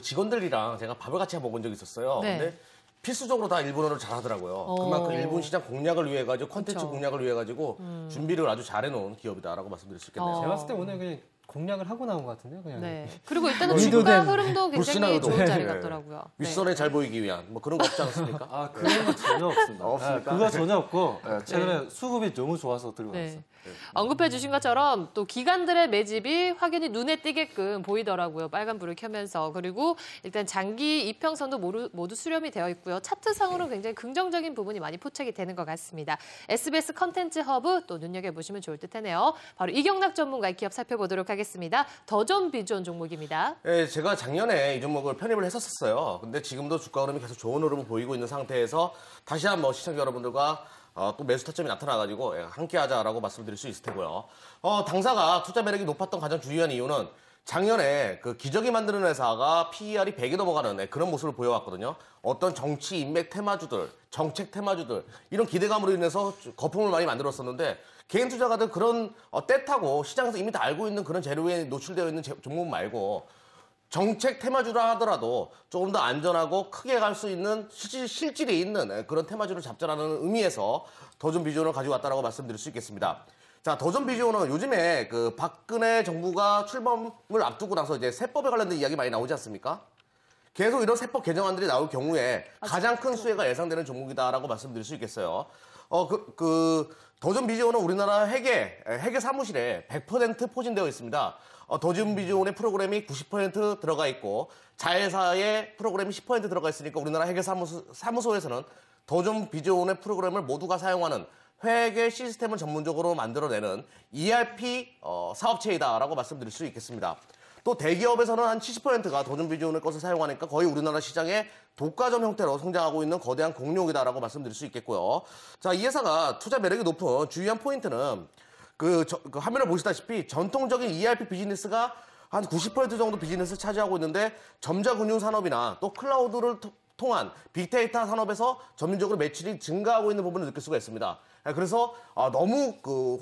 직원들이랑 제가 밥을 같이 먹은 적이 있었어요. 근데 필수적으로 다 일본어를 잘하더라고요. 그만큼 일본 시장 공략을 위해 가지고 컨텐츠 공략을 위해 가지고 준비를 아주 잘해놓은 기업이다라고 말씀드릴 수 있겠네요. 제가 봤을 때 오늘 그냥 공략을 하고 나온 것 같은데요. 그냥. 네. 그리고 일단은 주가 흐름도 굉장히 좋은 자리 같더라고요. 윗선에 잘 보이기 위한 뭐 그런 거 없지 않습니까? 그런 거 전혀 없습니다. 없습니까? 그거 전혀 없고 최근에 수급이 너무 좋아서 들고 왔어요. 언급해 주신 것처럼 또 기관들의 매집이 확연히 눈에 띄게끔 보이더라고요. 빨간불을 켜면서. 그리고 일단 장기 이평선도 모두 수렴이 되어 있고요. 차트상으로 굉장히 긍정적인 부분이 많이 포착이 되는 것 같습니다. SBS 컨텐츠 허브 또 눈여겨보시면 좋을 듯하네요. 바로 이경락 전문가의 기업 살펴보도록 하겠습니다. 더존 비존 종목입니다. 네, 제가 작년에 이 종목을 편입을 했었어요. 근데 지금도 주가 흐름이 계속 좋은 흐름을 보이고 있는 상태에서 다시 한번 시청자 여러분들과 또 매수 타점이 나타나가지고 함께하자라고 말씀드릴 수 있을 테고요. 당사가 투자 매력이 높았던 가장 중요한 이유는 작년에 그 기적이 만드는 회사가 PER이 100이 넘어가는 그런 모습을 보여왔거든요. 어떤 정치 인맥 테마주들, 정책 테마주들 이런 기대감으로 인해서 거품을 많이 만들었었는데 개인 투자가들 그런 때 타고 시장에서 이미 다 알고 있는 그런 재료에 노출되어 있는 종목 말고 정책 테마주라 하더라도 조금 더 안전하고 크게 갈 수 있는 실질이 있는 그런 테마주를 잡자라는 의미에서 더존 비전을 가지고 왔다라고 말씀드릴 수 있겠습니다. 자, 더존 비전은 요즘에 그 박근혜 정부가 출범을 앞두고 나서 이제 세법에 관련된 이야기 많이 나오지 않습니까? 계속 이런 세법 개정안들이 나올 경우에 가장 큰 수혜가 예상되는 종목이다라고 말씀드릴 수 있겠어요. 더존 비전은 우리나라 회계 사무실에 100% 포진되어 있습니다. 더존 비전의 프로그램이 90% 들어가 있고 자회사의 프로그램이 10% 들어가 있으니까 우리나라 회계 사무소에서는 더존 비전의 프로그램을 모두가 사용하는 회계 시스템을 전문적으로 만들어내는 ERP 사업체이다라고 말씀드릴 수 있겠습니다. 또 대기업에서는 한 70%가 더존 비전의 것을 사용하니까 거의 우리나라 시장의 독과점 형태로 성장하고 있는 거대한 공룡이다라고 말씀드릴 수 있겠고요. 자, 이 회사가 투자 매력이 높은 주요한 포인트는 그 화면을 보시다시피 전통적인 ERP 비즈니스가 한 90% 정도 비즈니스를 차지하고 있는데 전자금융 산업이나 또 클라우드를 통한 빅데이터 산업에서 점진적으로 매출이 증가하고 있는 부분을 느낄 수가 있습니다. 그래서 너무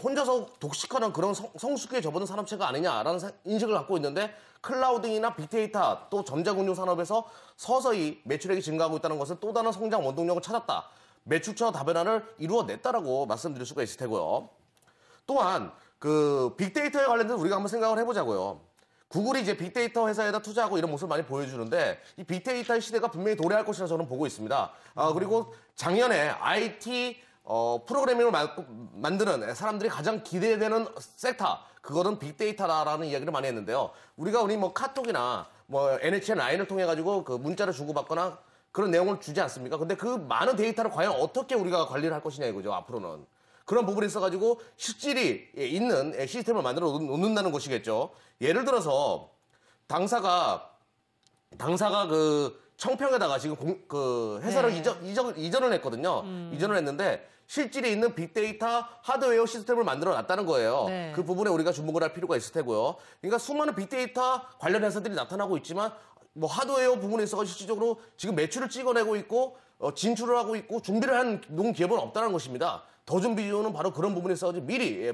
혼자서 독식하는 그런 성숙기에 접어든 산업체가 아니냐라는 인식을 갖고 있는데 클라우딩이나 빅데이터 또 전자금융 산업에서 서서히 매출액이 증가하고 있다는 것은 또 다른 성장 원동력을 찾았다. 매출처 다변화를 이루어냈다라고 말씀드릴 수가 있을 테고요. 또한 그 빅데이터에 관련돼서 우리가 한번 생각을 해보자고요. 구글이 이제 빅데이터 회사에다 투자하고 이런 모습을 많이 보여주는데 이 빅데이터의 시대가 분명히 도래할 것이라 저는 보고 있습니다. 그리고 작년에 IT 프로그래밍을 만드는 사람들이 가장 기대되는 섹터 그거는 빅데이터라는 이야기를 많이 했는데요. 우리 뭐 카톡이나 뭐 NHN 라인을 통해 가지고 그 문자를 주고받거나 그런 내용을 주지 않습니까? 근데 그 많은 데이터를 과연 어떻게 우리가 관리를 할 것이냐 이거죠 앞으로는. 그런 부분에 있어가지고 실질이 있는 시스템을 만들어 놓는다는 것이겠죠. 예를 들어서 당사가 그 청평에다가 지금 그 회사를 이전을 했거든요. 이전을 했는데 실질이 있는 빅데이터 하드웨어 시스템을 만들어 놨다는 거예요. 네. 그 부분에 우리가 주목을 할 필요가 있을 테고요. 그러니까 수많은 빅데이터 관련 회사들이 나타나고 있지만 뭐 하드웨어 부분에 있어서 실질적으로 지금 매출을 찍어내고 있고 진출을 하고 있고 준비를 한 농기업은 없다는 것입니다. 더 준비조는 바로 그런 부분에 있어서 미리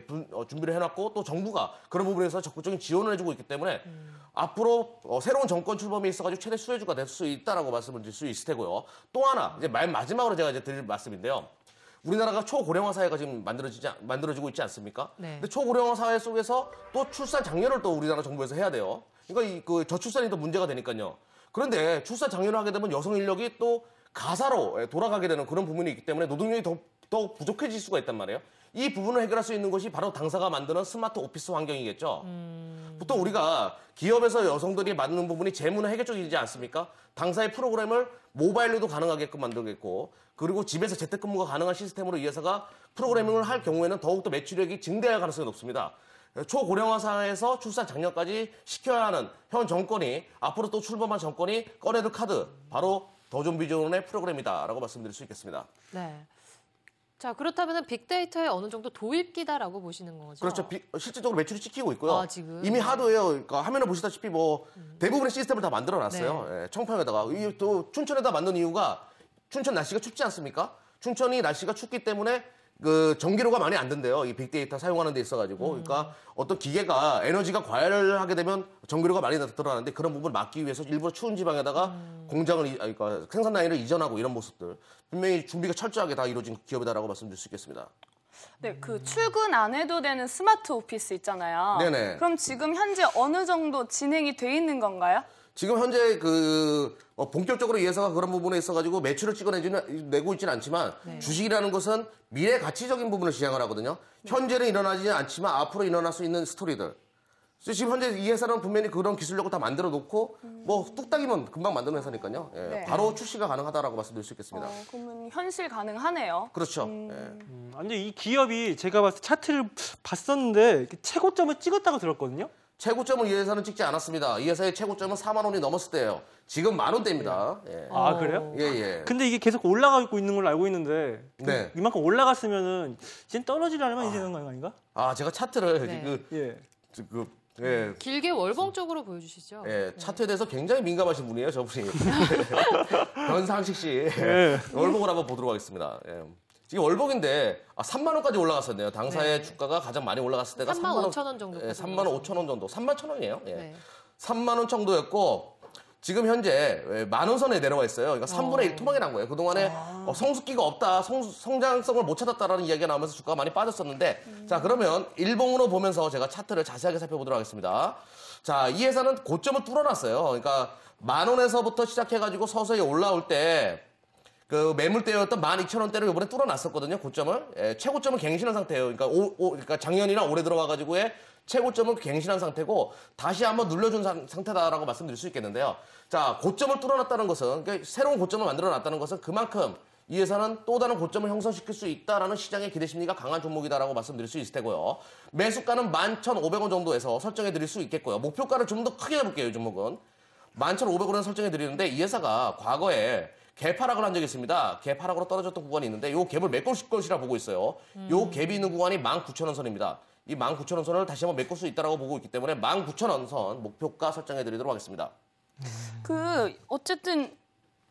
준비를 해놨고 또 정부가 그런 부분에서 적극적인 지원을 해주고 있기 때문에 앞으로 새로운 정권 출범에 있어가지고 최대 수혜주가 될 수 있다라고 말씀을 드릴 수 있을 테고요. 또 하나 이제 마지막으로 제가 이제 드릴 말씀인데요. 우리나라가 초고령화 사회가 지금 만들어지고 있지 않습니까? 네. 근데 초고령화 사회 속에서 또 출산 장려를 또 우리나라 정부에서 해야 돼요. 그러니까 그 저출산이 또 문제가 되니까요. 그런데 출산 장려를 하게 되면 여성 인력이 또 가사로 돌아가게 되는 그런 부분이 있기 때문에 노동력이 더 부족해질 수가 있단 말이에요. 이 부분을 해결할 수 있는 것이 바로 당사가 만드는 스마트 오피스 환경이겠죠. 보통 우리가 기업에서 여성들이 맡는 부분이 재무는 해결 쪽이지 않습니까? 당사의 프로그램을 모바일로도 가능하게끔 만들겠고 그리고 집에서 재택근무가 가능한 시스템으로 이 회사가 프로그래밍을 할 경우에는 더욱더 매출액이 증대할 가능성이 높습니다. 초고령화 사회에서 출산 장려까지 시켜야 하는 현 정권이 앞으로 또 출범한 정권이 꺼내들 카드 바로 더존비전의 프로그램이다라고 말씀드릴 수 있겠습니다. 네. 자, 그렇다면 빅데이터의 어느 정도 도입기다라고 보시는 거죠? 그렇죠. 실질적으로 매출이 찍히고 있고요. 지금? 이미 하드웨어, 그러니까 화면을 보시다시피 뭐 대부분의 시스템을 다 만들어놨어요. 네. 예, 청평에다가. 또 춘천에다 만든 이유가 춘천 날씨가 춥지 않습니까? 춘천이 날씨가 춥기 때문에 그 전기료가 많이 안 든대요. 이 빅데이터 사용하는 데 있어가지고. 그러니까 어떤 기계가 에너지가 과열을 하게 되면 전기료가 많이 들어가는데 그런 부분을 막기 위해서 일부러 추운 지방에다가 공장을, 그러니까 생산 라인을 이전하고 이런 모습들. 분명히 준비가 철저하게 다 이루어진 기업이다라고 말씀드릴 수 있겠습니다. 네, 그 출근 안 해도 되는 스마트 오피스 있잖아요. 네네. 그럼 지금 현재 어느 정도 진행이 돼 있는 건가요? 지금 현재 본격적으로 이 회사가 그런 부분에 있어가지고 매출을 내고 있지는 않지만 주식이라는 것은 미래 가치적인 부분을 지향을 하거든요. 현재는 일어나지 않지만 앞으로 일어날 수 있는 스토리들. 지금 현재 이 회사는 분명히 그런 기술력을 다 만들어 놓고 뭐 뚝딱이면 금방 만드는 회사니까요. 예, 네. 바로 출시가 가능하다라고 말씀드릴 수 있겠습니다. 그러면 현실 가능하네요. 그렇죠. 근데 이 기업이 제가 봤을 때 차트를 봤었는데 최고점을 찍었다고 들었거든요. 최고점을 이 회사는 찍지 않았습니다. 이 회사의 최고점은 4만 원이 넘었을 때예요. 지금 10,000원대입니다. 예. 아, 그래요? 예. 근데 이게 계속 올라가고 있는 걸로 알고 있는데 네. 이만큼 올라갔으면은 이제 떨어지려면 이제 되는 거 아닌가? 아, 제가 차트를 예. 길게 월봉적으로 보여주시죠. 예, 차트에 대해서 굉장히 민감하신 분이에요, 저분이. 변상식 씨. 예. 월봉을 한번 보도록 하겠습니다. 예. 지금 월봉인데 3만 원까지 올라갔었네요. 당사의 주가가 가장 많이 올라갔을 때가 35,000원 정도. 예, 35,000원 정도. 31,000원이에요. 예. 네. 3만 원 정도였고 지금 현재 10,000원 선에 내려와 있어요. 그러니까 3분의 1 토막이 난 거예요. 그동안에 성숙기가 없다, 성장성을 못 찾았다라는 이야기가 나오면서 주가가 많이 빠졌었는데 자, 그러면 일봉으로 보면서 제가 차트를 자세하게 살펴보도록 하겠습니다. 자, 이 회사는 고점을 뚫어놨어요. 그러니까 10,000원에서부터 시작해가지고 서서히 올라올 때 그 매물대였던 12,000원대를 이번에 뚫어놨었거든요. 고점을. 예, 최고점은 갱신한 상태예요. 그러니까 작년이랑 올해 들어와가지고의 최고점은 갱신한 상태고 다시 한번 눌러준 상태다라고 말씀드릴 수 있겠는데요. 자, 고점을 뚫어놨다는 것은 그러니까 새로운 고점을 만들어놨다는 것은 그만큼 이 회사는 또 다른 고점을 형성시킬 수 있다라는 시장의 기대 심리가 강한 종목이다라고 말씀드릴 수 있을 테고요. 매수가는 11,500원 정도에서 설정해 드릴 수 있겠고요. 목표가를 좀 더 크게 잡을게요. 이 종목은 11,500원에 설정해 드리는데 이 회사가 과거에 갭하락을 한 적이 있습니다. 갭하락으로 떨어졌던 구간이 있는데 이 갭을 메꿀 것이라 보고 있어요. 이 갭이 있는 구간이 19,000원 선입니다. 이 19,000원 선을 다시 한번 메꿀 수 있다고 보고 있기 때문에 19,000원 선 목표가 설정해 드리도록 하겠습니다. 어쨌든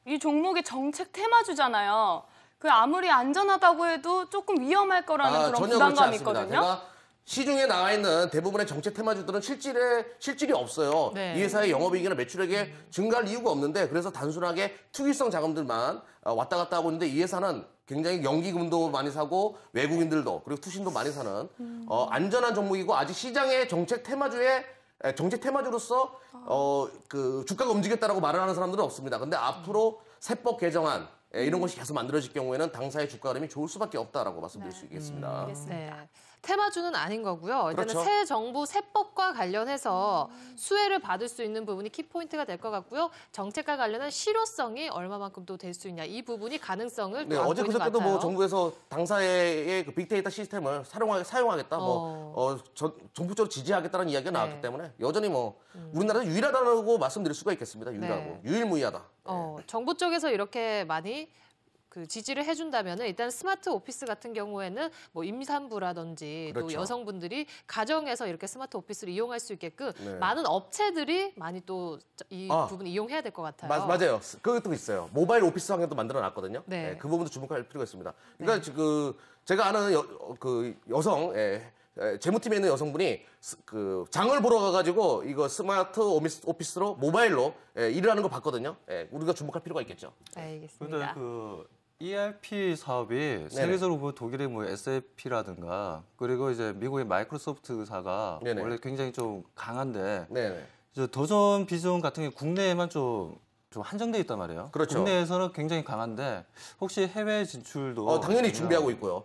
이 종목의 정책 테마주잖아요. 아무리 안전하다고 해도 조금 위험할 거라는 그런 부담감이 있거든요. 제가 시중에 나와 있는 대부분의 정책 테마주들은 실질이 없어요. 네. 이 회사의 영업이익이나 매출액에 증가할 이유가 없는데 그래서 단순하게 투기성 자금들만 왔다 갔다 하고 있는데 이 회사는 굉장히 연기금도 많이 사고 외국인들도 그리고 투신도 많이 사는 안전한 종목이고 아직 시장의 정책 테마주로서 그 주가가 움직였다라고 말을 하는 사람들은 없습니다. 근데 앞으로 세법 개정안 이런 것이 계속 만들어질 경우에는 당사의 주가 흐름이 좋을 수밖에 없다라고 말씀드릴 수 있겠습니다. 네. 테마주는 아닌 거고요. 일단은 그렇죠. 새 정부 세법과 관련해서 수혜를 받을 수 있는 부분이 키포인트가 될 것 같고요. 정책과 관련한 실효성이 얼마만큼 또 될 수 있냐. 이 부분이 가능성을 또 네, 안고 어제 있는 것 그저께도 같아요. 뭐 정부에서 당사의 그 빅데이터 시스템을 사용하겠다, 전국적으로 지지하겠다는 이야기가 나왔기 네. 때문에 여전히 뭐 우리나라에서 유일하다고 말씀드릴 수가 있겠습니다. 유일하고 네. 유일무이하다. 정부 쪽에서 이렇게 많이 그 지지를 해준다면 일단 스마트 오피스 같은 경우에는 뭐 임산부라든지 또 그렇죠. 여성분들이 가정에서 이렇게 스마트 오피스를 이용할 수 있게끔 네. 많은 업체들이 많이 또 이 부분 이용해야 될 것 같아요. 맞아요. 그것도 있어요. 모바일 오피스 환경도 만들어 놨거든요. 네. 그 부분도 주목할 필요가 있습니다. 그러니까 그 제가 아는 여성 재무팀에 있는 여성분이 그 장을 보러 가가지고 이거 스마트 오피스로 모바일로 일을 하는 거 봤거든요. 우리가 주목할 필요가 있겠죠. 알겠습니다. 그 ERP 사업이 세계적으로 보면 독일의 뭐 SAP라든가 그리고 이제 미국의 마이크로소프트사가 네네. 원래 굉장히 좀 강한데 네네. 이제 도전 비전 같은 게 국내에만 좀 한정돼 있단 말이에요. 그렇죠. 국내에서는 굉장히 강한데 혹시 해외 진출도 당연히 준비하고 있고요.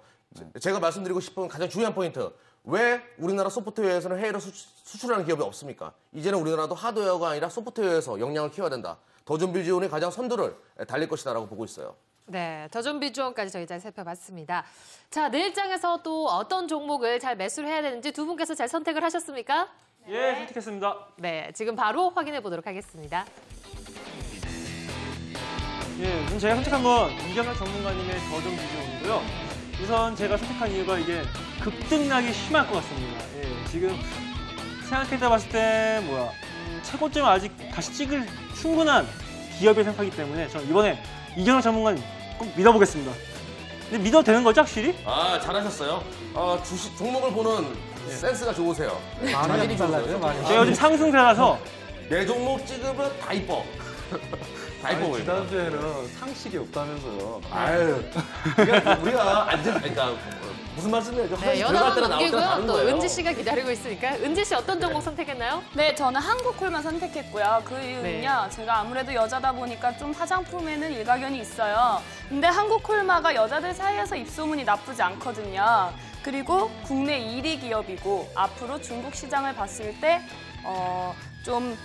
제가 말씀드리고 싶은 가장 중요한 포인트. 왜 우리나라 소프트웨어에서는 해외로 수출하는 기업이 없습니까? 이제는 우리나라도 하드웨어가 아니라 소프트웨어에서 역량을 키워야 된다. 도전 비전의 가장 선두를 달릴 것이다라고 보고 있어요. 네, 더존 비주얼까지 저희 잘 살펴봤습니다. 자, 내일장에서 또 어떤 종목을 잘 매수를 해야 되는지 두 분께서 잘 선택을 하셨습니까? 예, 선택했습니다. 네, 지금 바로 확인해 보도록 하겠습니다. 예, 우선 제가 선택한 건 이경혁 전문가님의 더존 비주얼이고요. 우선 제가 선택한 이유가 이게 급등락이 심할 것 같습니다. 예, 지금 생각해다 봤을 때 최고점을 아직 다시 찍을 충분한 기업이 생각하기 때문에 저는 이번에 이경혁 전문가님 꼭 믿어보겠습니다. 근데 믿어도 되는 거죠, 확실히? 잘하셨어요. 주식 종목을 보는 센스가 좋으세요. 많이 달라요, 많이. 제가 요즘 상승세라서 내 종목 찍으면 다 이뻐. 다 이뻐 보여. 지난주에는 상식이 없다면서요. 아유, 우리가 그러니까 무슨 말씀이에요? 네, 연합은 넘기고요. 다른 또 거예요. 은지 씨가 기다리고 있으니까 은지 씨 어떤 종목 선택했나요? 네, 저는 한국콜만 선택했고요. 그 이유는요, 네. 제가 아무래도 여자다 보니까 좀 화장품에는 일가견이 있어요. 근데 한국콜마가 여자들 사이에서 입소문이 나쁘지 않거든요. 그리고 국내 1위 기업이고 앞으로 중국 시장을 봤을 때 좀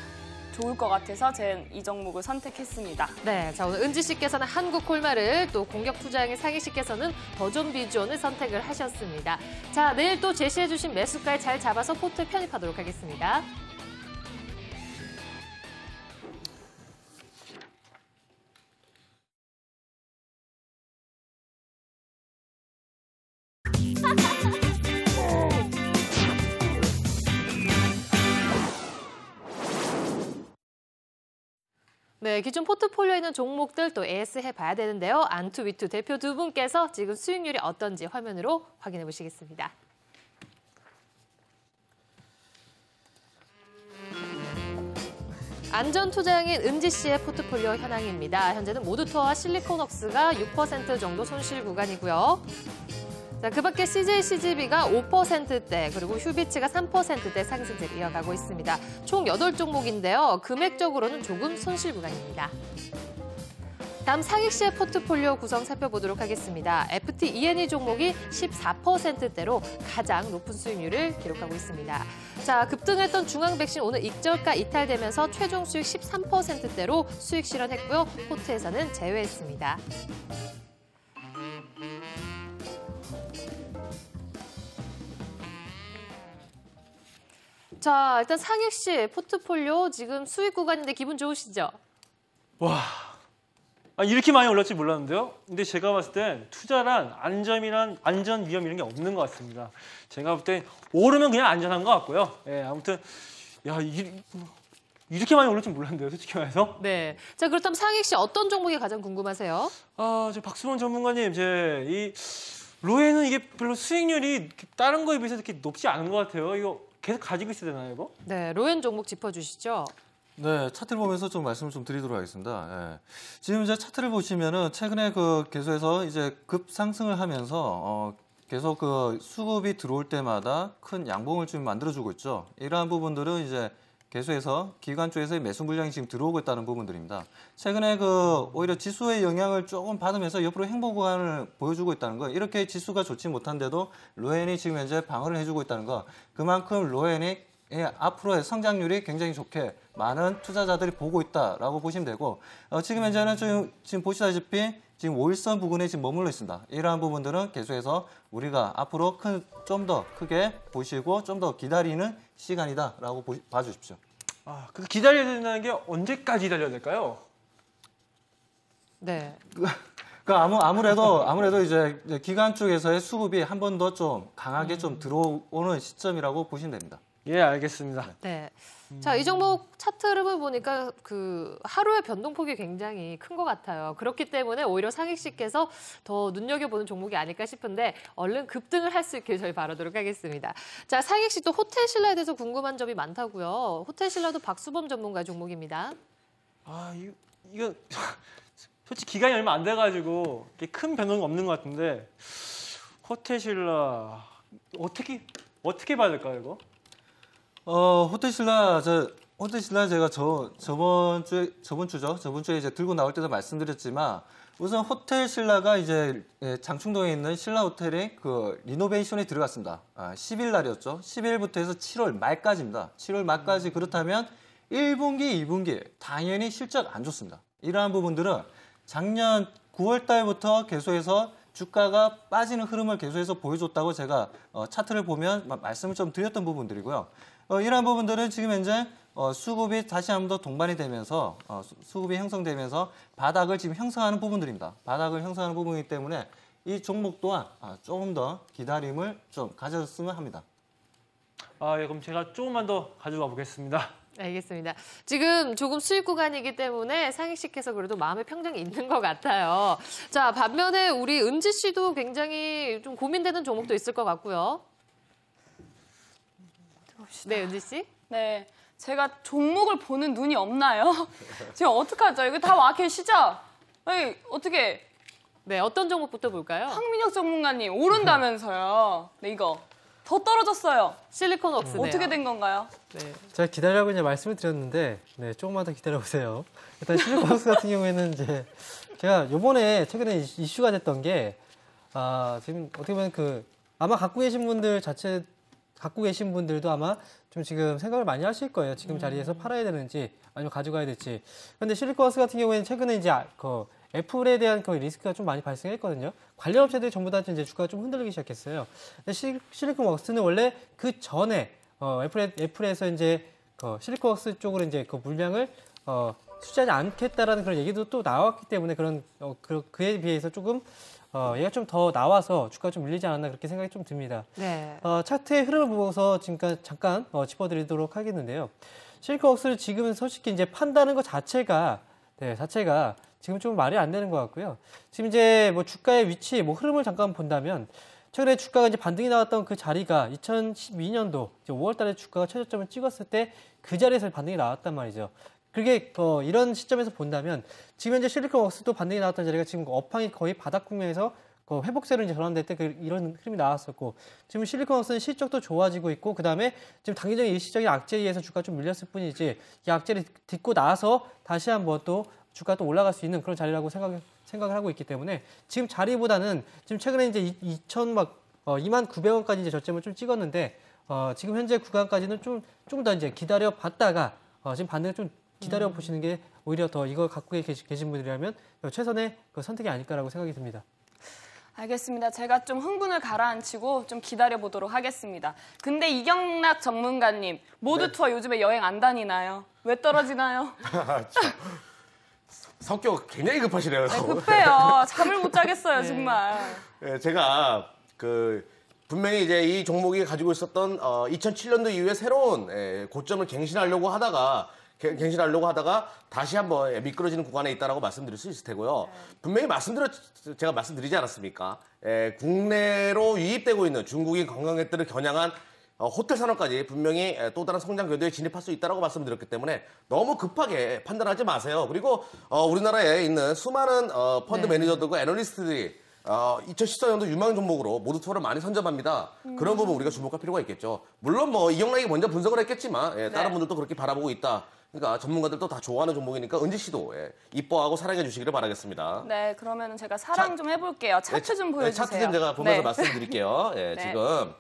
좋을 것 같아서 이 종목을 선택했습니다. 네, 자 오늘 은지 씨께서는 한국콜마를 또 공격 투자형의 상희 씨께서는 더존 비주얼을 선택을 하셨습니다. 자, 내일 또 제시해주신 매수가에 잘 잡아서 포트에 편입하도록 하겠습니다. 네, 기존 포트폴리오에 있는 종목들 또 AS 해봐야 되는데요. 안투위투 대표 두 분께서 지금 수익률이 어떤지 화면으로 확인해 보시겠습니다. 안전투자형인 은지 씨의 포트폴리오 현황입니다. 현재는 모두투어와 실리콘웍스가 6% 정도 손실 구간이고요. 자, 그 밖에 CJ CGV가 5%대, 그리고 휴비츠가 3%대 상승세를 이어가고 있습니다. 총 8종목인데요. 금액적으로는 조금 손실 구간입니다. 다음 상익 씨의 포트폴리오 구성 살펴보도록 하겠습니다. FT E&E 종목이 14%대로 가장 높은 수익률을 기록하고 있습니다. 자, 급등했던 중앙백신 오늘 익절가 이탈되면서 최종 수익 13%대로 수익 실현했고요. 포트에서는 제외했습니다. 자, 일단 상익 씨 포트폴리오 지금 수익 구간인데 기분 좋으시죠? 와, 이렇게 많이 올랐지 몰랐는데요. 근데 제가 봤을 땐 투자란 안전 위험 이런 게 없는 것 같습니다. 제가 볼 땐 오르면 그냥 안전한 것 같고요. 예, 아무튼 이렇게 많이 오를 줄 몰랐는데요, 솔직히 말해서. 네. 자, 그렇다면 상익 씨 어떤 종목이 가장 궁금하세요? 저 박수원 전문가님, 이 로에는 이게 별로 수익률이 다른 거에 비해서 이렇게 높지 않은 것 같아요. 이거 계속 가지고 있어야 되나요, 이거? 네, 로엔 종목 짚어주시죠. 네, 차트를 보면서 좀 말씀을 좀 드리도록 하겠습니다. 예. 지금 이제 차트를 보시면은 최근에 계속해서 이제 급상승을 하면서 계속 수급이 들어올 때마다 큰 양봉을 좀 만들어주고 있죠. 이러한 부분들은 이제 개수해서 기관 쪽에서의 매수 물량이 지금 들어오고 있다는 부분들입니다. 최근에 오히려 지수의 영향을 조금 받으면서 옆으로 행보 구간을 보여주고 있다는 거, 이렇게 지수가 좋지 못한데도 로엔이 지금 현재 방어를 해주고 있다는 거, 그만큼 로엔이 앞으로의 성장률이 굉장히 좋게 많은 투자자들이 보고 있다라고 보시면 되고, 지금 현재는 지금 보시다시피 지금 5일선 부근에 지금 머물러 있습니다. 이러한 부분들은 계속해서 우리가 앞으로 좀 더 크게 보시고 좀 더 기다리는 시간이다라고 봐주십시오. 그 기다려야 된다는 게 언제까지 기다려야 될까요? 네. 아무래도 이제 기관 쪽에서의 수급이 한 번 더 좀 강하게 좀 들어오는 시점이라고 보시면 됩니다. 예, 알겠습니다. 네. 자, 이 종목 차트 흐름을 보니까 하루의 변동폭이 굉장히 큰 것 같아요. 그렇기 때문에 오히려 상익씨께서 더 눈여겨보는 종목이 아닐까 싶은데 얼른 급등을 할 수 있게 저희 바라도록 하겠습니다. 자, 상익씨 또 호텔신라에 대해서 궁금한 점이 많다고요. 호텔신라도 박수범 전문가의 종목입니다. 이건 솔직히 기간이 얼마 안 돼가지고 큰 변동은 없는 것 같은데 호텔신라 어떻게 봐야 될까요, 이거? 호텔신라 제가 저번 주에 이제 들고 나올 때도 말씀드렸지만, 우선 호텔신라가 이제 장충동에 있는 신라 호텔에 리노베이션에 들어갔습니다. 10일 날이었죠. 10일부터 해서 7월 말까지입니다. 7월 말까지. 그렇다면 1분기, 2분기 당연히 실적 안 좋습니다. 이러한 부분들은 작년 9월 달부터 계속해서 주가가 빠지는 흐름을 계속해서 보여줬다고 제가 차트를 보면 말씀을 좀 드렸던 부분들이고요. 이러한 부분들은 지금 현재 수급이 다시 한번 더 동반이 되면서 수급이 형성되면서 바닥을 지금 형성하는 부분들입니다. 바닥을 형성하는 부분이기 때문에 이 종목 또한 조금 더 기다림을 좀 가졌으면 합니다. 예, 그럼 제가 조금만 더 가져가 보겠습니다. 알겠습니다. 지금 조금 수익 구간이기 때문에 상익씨께서 그래도 마음의 평정이 있는 것 같아요. 자, 반면에 우리 은지 씨도 굉장히 좀 고민되는 종목도 있을 것 같고요. 네, 은지 씨. 네, 제가 종목을 보는 눈이 없나요? 지금 어떡하죠? 이거 다 와 계시죠? 아니, 어떻게? 네, 어떤 종목부터 볼까요? 황민혁 전문가님 오른다면서요. 네, 이거 더 떨어졌어요. 실리콘웍스네요. 어떻게 된 건가요? 네. 제가 기다리라고 이제 말씀을 드렸는데, 네, 조금만 더 기다려보세요. 일단 실리콘웍스 같은 경우에는 이제 제가 최근에 이슈가 됐던 게, 지금 어떻게 보면 아마 갖고 계신 분들도 아마 좀 지금 생각을 많이 하실 거예요. 지금 자리에서 팔아야 되는지 아니면 가져가야 될지. 그런데 실리콘웍스 같은 경우에는 최근에 이제 애플에 대한 리스크가 좀 많이 발생했거든요. 관련 업체들이 전부 다 이제 주가가 좀 흔들리기 시작했어요. 근데 실리콘웍스는 원래 그 전에 애플에서 이제 실리콘웍스 쪽으로 이제 물량을 수주하지 않겠다라는 그런 얘기도 또 나왔기 때문에 그에 비해서 조금 얘가 좀 더 나와서 주가가 좀 밀리지 않았나 그렇게 생각이 좀 듭니다. 네. 차트의 흐름을 보고서 지금 잠깐 짚어드리도록 하겠는데요. 실리콘웍스를 지금 솔직히 이제 판다는 것 자체가 지금 좀 말이 안 되는 것 같고요. 지금 이제 주가의 위치, 흐름을 잠깐 본다면 최근에 주가가 이제 반등이 나왔던 그 자리가 2012년도 5월달에 주가가 최저점을 찍었을 때 그 자리에서 반등이 나왔단 말이죠. 그게 이런 시점에서 본다면 지금 현재 실리콘웍스도 반등이 나왔던 자리가 지금 업황이 거의 바닥 국면에서 회복세로 이제 전환될 때 이런 흐름이 나왔었고, 지금 실리콘웍스는 실적도 좋아지고 있고, 그 다음에 지금 단기적인 일시적인 악재에 의해서 주가가 좀 밀렸을 뿐이지, 이 악재를 딛고 나서 다시 한번 또 주가가 또 올라갈 수 있는 그런 자리라고 생각을 하고 있기 때문에 지금 자리보다는 지금 최근에 이제 29,900원까지 이제 저점을 좀 찍었는데, 지금 현재 구간까지는 좀 더 이제 기다려 봤다가 지금 반등을 좀 기다려 보시는 게 오히려 더 이걸 갖고 계신 분들이라면 최선의 선택이 아닐까라고 생각이 듭니다. 알겠습니다. 제가 좀 흥분을 가라앉히고 좀 기다려보도록 하겠습니다. 근데 이경락 전문가님, 모두 투어 요즘에 여행 안 다니나요? 왜 떨어지나요? 성격 굉장히 급하시네요. 네, 급해요. 잠을 못 자겠어요, 정말. 네, 제가 분명히 이제 이 종목이 가지고 있었던 2007년도 이후에 새로운 고점을 갱신하려고 하다가 다시 한번 미끄러지는 구간에 있다라고 말씀드릴 수 있을 테고요. 분명히 제가 말씀드리지 않았습니까? 국내로 유입되고 있는 중국인 관광객들을 겨냥한 호텔 산업까지 분명히 또 다른 성장 궤도에 진입할 수 있다라고 말씀드렸기 때문에 너무 급하게 판단하지 마세요. 그리고 우리나라에 있는 수많은 펀드 매니저들과 애널리스트들이 2014년도 유망 종목으로 모두 투어를 많이 선점합니다. 그런 부분 우리가 주목할 필요가 있겠죠. 물론 뭐 이영락이 먼저 분석을 했겠지만 예, 다른 분들도 그렇게 바라보고 있다. 그러니까 전문가들도 다 좋아하는 종목이니까 은지 씨도 예, 이뻐하고 사랑해 주시기를 바라겠습니다. 네, 그러면 제가 사랑 좀 해볼게요. 차트 좀 보여주세요. 차트 좀 제가 보면서 말씀드릴게요. 예, 네. 지금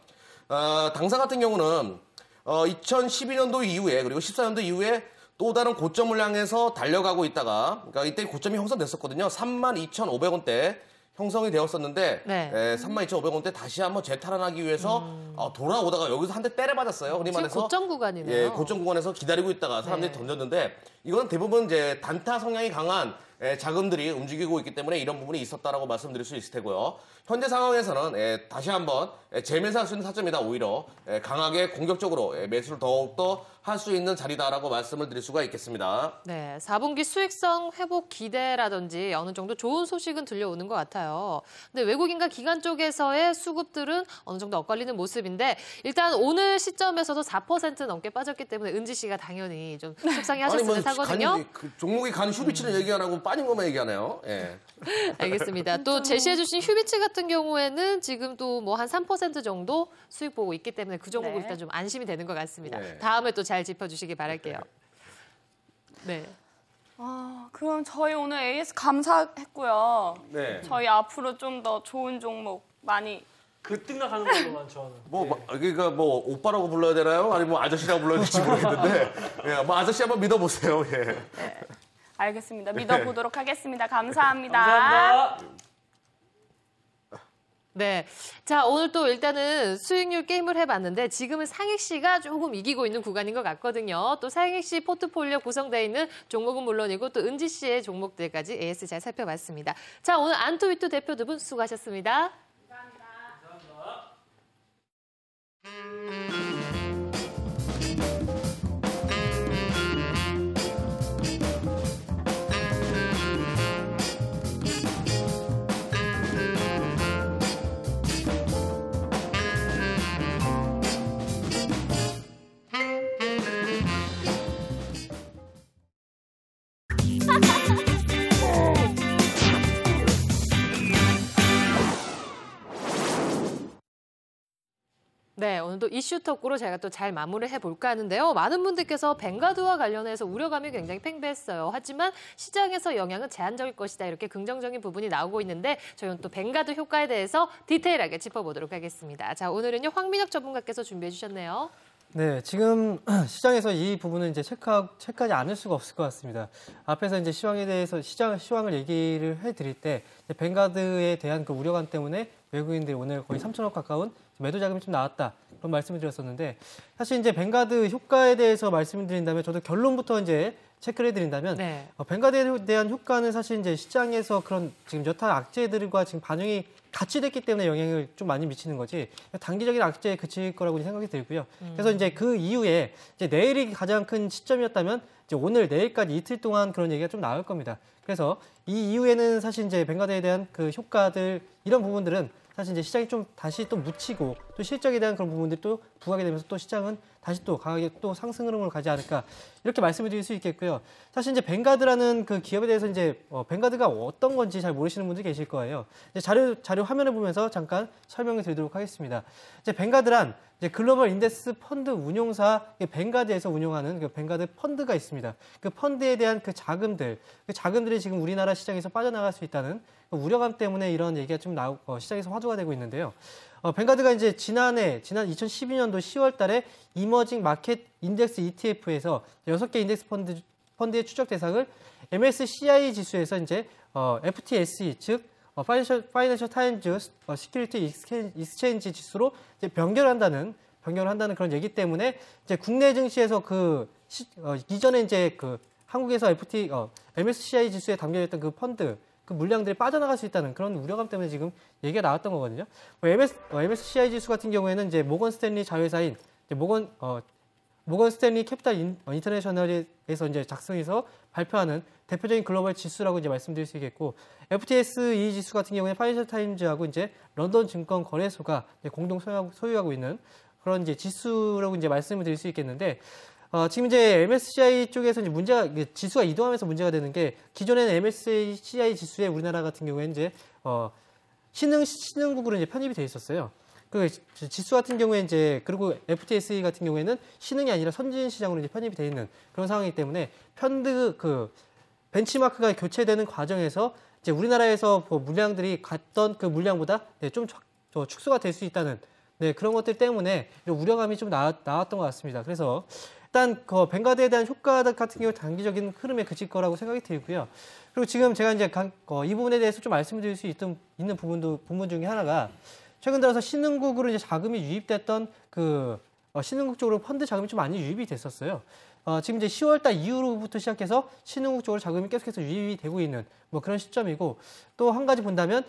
당사 같은 경우는 2012년도 이후에 그리고 14년도 이후에 또 다른 고점을 향해서 달려가고 있다가 그러니까 이때 고점이 형성됐었거든요. 32,500원대 형성이 되었었는데 네. 32,500원대 다시 한번 재탈환하기 위해서 돌아오다가 여기서 한 대 때려 맞았어요. 흔히 지금 말해서 고점 구간이네요. 예, 고점 구간에서 기다리고 있다가 사람들이 네. 던졌는데 이건 대부분 이제 단타 성향이 강한 자금들이 움직이고 있기 때문에 이런 부분이 있었다라고 말씀드릴 수 있을 테고요. 현재 상황에서는 다시 한번 재매수할 수 있는 타점이다. 오히려 강하게 공격적으로 매수를 더욱더 할 수 있는 자리다라고 말씀을 드릴 수가 있겠습니다. 네, 4분기 수익성 회복 기대라든지 어느 정도 좋은 소식은 들려오는 것 같아요. 근데 외국인과 기관 쪽에서의 수급들은 어느 정도 엇갈리는 모습인데 일단 오늘 시점에서도 4% 넘게 빠졌기 때문에 은지 씨가 당연히 좀 속상해 하셨을 듯하거든요. 종목이 간 휴비치는 얘기 안 하고 빠진 것만 얘기하네요. 예. 알겠습니다. 또 제시해주신 휴비치 같은 경우에는 지금 또 뭐 한 3% 정도 수익 보고 있기 때문에 그 종목은 네. 일단 좀 안심이 되는 것 같습니다. 네. 다음에 또 잘 짚어주시기 바랄게요. 네. 그럼 저희 오늘 AS 감사했고요. 네. 저희 앞으로 좀 더 좋은 종목 많이 급등락하는 걸로만 저는. 그러니까 뭐 오빠라고 불러야 되나요? 아니면 뭐 아저씨라고 불러야 될지 모르겠는데, 예, 뭐 아저씨 한번 믿어보세요. 예. 네. 알겠습니다. 믿어보도록 하겠습니다. 감사합니다. 감사합니다. 네. 자, 오늘 또 일단은 수익률 게임을 해봤는데 지금은 상익 씨가 조금 이기고 있는 구간인 것 같거든요. 또 상익 씨 포트폴리오 구성되어 있는 종목은 물론이고 또 은지 씨의 종목들까지 AS 잘 살펴봤습니다. 자, 오늘 안토위투 대표 두 분 수고하셨습니다. 네, 오늘도 이슈 토크로 제가 또 잘 마무리를 해볼까 하는데요. 많은 분들께서 뱅가드와 관련해서 우려감이 굉장히 팽배했어요. 하지만 시장에서 영향은 제한적일 것이다. 이렇게 긍정적인 부분이 나오고 있는데 저희는 또 뱅가드 효과에 대해서 디테일하게 짚어보도록 하겠습니다. 자, 오늘은요 황민혁 전문가께서 준비해 주셨네요. 네, 지금 시장에서 이 부분은 이제 체크하지 않을 수가 없을 것 같습니다. 앞에서 이제 시황에 대해서 시황을 얘기를 해드릴 때 뱅가드에 대한 그 우려감 때문에 외국인들이 오늘 거의 3천억 가까운 매도 자금이 좀 나왔다. 그런 말씀을 드렸었는데 사실 이제 뱅가드 효과에 대해서 말씀을 드린다면 저도 결론부터 이제 체크를 해드린다면 네. 뱅가드에 대한 효과는 사실 이제 시장에서 그런 지금 여타 악재들과 지금 반영이 같이 됐기 때문에 영향을 좀 많이 미치는 거지 단기적인 악재에 그칠 거라고 생각이 들고요. 그래서 이제 그 이후에 이제 내일이 가장 큰 시점이었다면 이제 오늘 내일까지 이틀 동안 그런 얘기가 좀 나올 겁니다. 그래서 이 이후에는 사실 이제 뱅가드에 대한 그 효과들 이런 부분들은 사실 이제 시장이 좀 다시 또 묻히고 또 실적에 대한 그런 부분들이 또 부각이 되면서 또 시장은 다시 또 강하게 또 상승 흐름으로 가지 않을까 이렇게 말씀을 드릴 수 있겠고요. 사실 이제 뱅가드라는 그 기업에 대해서 이제 뱅가드가 어떤 건지 잘 모르시는 분들이 계실 거예요. 이제 자료 화면을 보면서 잠깐 설명을 드리도록 하겠습니다. 이제 뱅가드란 이제 글로벌 인덱스 펀드 운용사 뱅가드에서 운용하는 그 뱅가드 펀드가 있습니다. 그 펀드에 대한 그 자금들이 지금 우리나라 시장에서 빠져나갈 수 있다는 우려감 때문에 이런 얘기가 좀 시장에서 화두가 되고 있는데요. 뱅가드가 이제 지난 2012년도 10월 달에 이머징 마켓 인덱스 ETF에서 6개 인덱스 펀드의 추적 대상을 MSCI 지수에서 이제 FTSE 즉 파이낸셜 타임즈 시큐리티 익스체인지 지수로 이제 변경을 한다는 그런 얘기 때문에 이제 국내 증시에서 이전에 이제 한국에서 MSCI 지수에 담겨있던 그 펀드 그 물량들이 빠져나갈 수 있다는 그런 우려감 때문에 지금 얘기가 나왔던 거거든요. MSCI 지수 같은 경우에는 이제 모건 스탠리 자회사인 이제 모건 스탠리 캐피탈 인터내셔널에서 이제 작성해서 발표하는 대표적인 글로벌 지수라고 이제 말씀드릴 수 있겠고, FTSE 지수 같은 경우에 파이낸셜 타임즈하고 이제 런던 증권 거래소가 공동 소유하고 있는 그런 이제 지수라고 이제 말씀을 드릴 수 있겠는데, 지금 이제 MSCI 쪽에서 이제 지수가 이동하면서 문제가 되는 게, 기존에는 MSCI 지수에 우리나라 같은 경우에 이제 신흥국으로 이제 편입이 돼 있었어요. 그 지수 같은 경우에 이제 그리고 FTSE 같은 경우에는 신흥이 아니라 선진 시장으로 이제 편입이 돼 있는 그런 상황이기 때문에 펀드 그 벤치마크가 교체되는 과정에서 이제 우리나라에서 뭐 물량들이 갔던 그 물량보다 좀 축소가 될 수 있다는 그런 것들 때문에 우려감이 좀 나왔던 것 같습니다. 그래서 일단 그 뱅가드에 대한 효과 같은 경우 단기적인 흐름에 그칠 거라고 생각이 들고요. 그리고 지금 제가 이제 이 부분에 대해서 좀 말씀드릴 수 있는 부분 중에 하나가 최근 들어서 신흥국으로 이제 자금이 유입됐던 그 신흥국 쪽으로 펀드 자금이 좀 많이 유입이 됐었어요. 지금 이제 10월달 이후로부터 시작해서 신흥국 쪽으로 자금이 계속해서 유입이 되고 있는 뭐 그런 시점이고 또 한 가지 본다면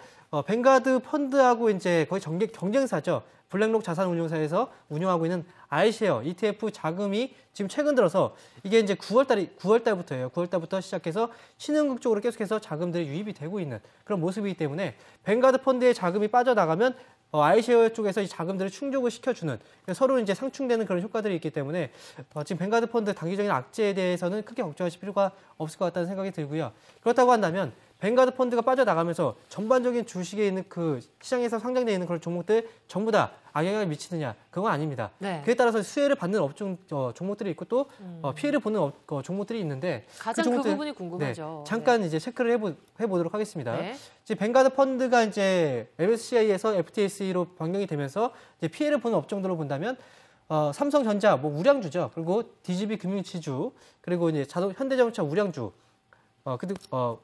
뱅가드 펀드하고 이제 거의 경쟁사죠. 블랙록 자산운용사에서 운영하고 있는 아이쉐어 ETF 자금이 지금 최근 들어서 이게 이제 9월달부터예요. 9월달부터 시작해서 신흥국 쪽으로 계속해서 자금들이 유입이 되고 있는 그런 모습이기 때문에 뱅가드 펀드의 자금이 빠져나가면 아이쉐어 쪽에서 이 자금들을 충족을 시켜주는 서로 이제 상충되는 그런 효과들이 있기 때문에 지금 뱅가드 펀드 단기적인 악재에 대해서는 크게 걱정하실 필요가 없을 것 같다는 생각이 들고요. 그렇다고 한다면 뱅가드 펀드가 빠져나가면서 전반적인 주식에 있는 그 시장에서 상장되어 있는 그런 종목들 전부 다 악영향을 미치느냐? 그건 아닙니다. 네. 그에 따라서 수혜를 받는 종목들이 있고 또 피해를 보는 종목들이 있는데 가장 그 부분이 궁금하죠. 잠깐 이제 체크를 해보도록 하겠습니다. 이제 뱅가드 펀드가 이제 MSCI에서 FTSE로 변경이 되면서 이제 피해를 보는 업종들로 본다면 삼성전자, 뭐 우량주죠. 그리고 DGB 금융지주, 그리고 이제 현대자동차 우량주.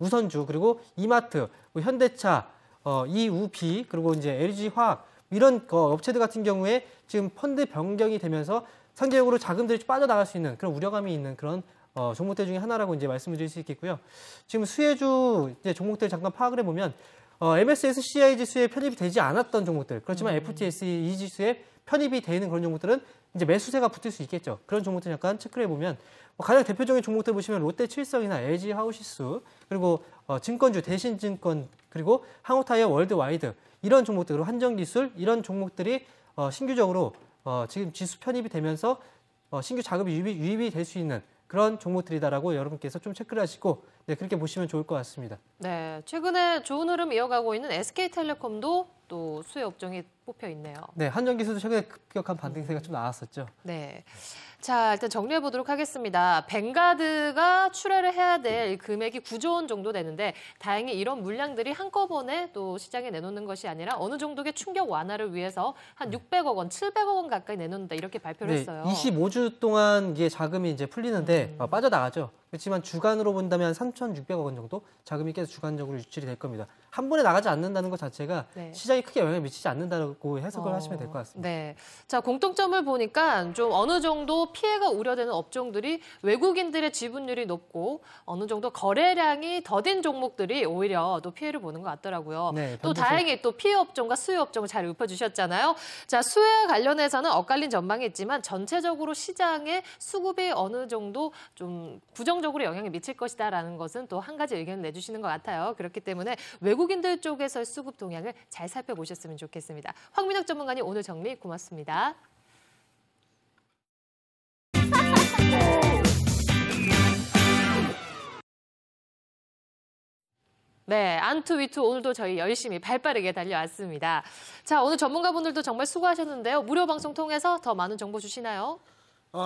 우선주, 그리고 이마트, 현대차, EUP, 그리고 이제 LG화학 이런 업체들 같은 경우에 지금 펀드 변경이 되면서 상대적으로 자금들이 빠져나갈 수 있는 그런 우려감이 있는 그런 종목들 중에 하나라고 이제 말씀을 드릴 수 있겠고요. 지금 수혜주 이제 종목들 잠깐 파악을 해보면 MSCI 지수에 편입이 되지 않았던 종목들, 그렇지만 FTSE 지수에 편입이 되는 그런 종목들은 이제 매수세가 붙을 수 있겠죠. 그런 종목들 잠깐 체크를 해보면 가장 대표적인 종목들 보시면 롯데칠성이나 LG하우시스, 그리고 증권주 대신증권, 그리고 한국타이어 월드와이드 이런 종목들, 그리고 한정기술 이런 종목들이 신규적으로 지금 지수 편입이 되면서 신규 자금이 유입이 될 수 있는 그런 종목들이다라고 여러분께서 좀 체크를 하시고 그렇게 보시면 좋을 것 같습니다. 네, 최근에 좋은 흐름 이어가고 있는 SK텔레콤도 또 수혜 업종에 뽑혀 있네요. 네, 한정기술도 최근에 급격한 반등세가 좀 나왔었죠. 네. 자, 일단 정리해 보도록 하겠습니다. 뱅가드가 출하를 해야 될 금액이 9조 원 정도 되는데 다행히 이런 물량들이 한꺼번에 또 시장에 내놓는 것이 아니라 어느 정도의 충격 완화를 위해서 한 600억 원, 700억 원 가까이 내놓는다 이렇게 발표를 했어요. 25주 동안 이게 자금이 이제 풀리는데 빠져나가죠. 그렇지만 주간으로 본다면 3,600억 원 정도 자금이 계속 주간적으로 유출이 될 겁니다. 한 번에 나가지 않는다는 것 자체가 시장에 크게 영향을 미치지 않는다고 해석을 하시면 될 것 같습니다. 네, 자 공통점을 보니까 좀 어느 정도 피해가 우려되는 업종들이 외국인들의 지분율이 높고 어느 정도 거래량이 더딘 종목들이 오히려 또 피해를 보는 것 같더라고요. 네, 또 다행히 또 피해 업종과 수혜 업종을 잘 읊어주셨잖아요. 자 수혜와 관련해서는 엇갈린 전망이 있지만 전체적으로 시장의 수급이 어느 정도 좀 부정적으로 영향을 미칠 것이다라는 것은 또 한 가지 의견을 내주시는 것 같아요. 그렇기 때문에 외국인들 쪽에서의 수급 동향을 잘 살펴보셨으면 좋겠습니다. 황민혁 전문가님 오늘 정리 고맙습니다. 네, 안투위투 오늘도 저희 열심히 발빠르게 달려왔습니다. 자, 오늘 전문가분들도 정말 수고하셨는데요. 무료 방송 통해서 더 많은 정보 주시나요?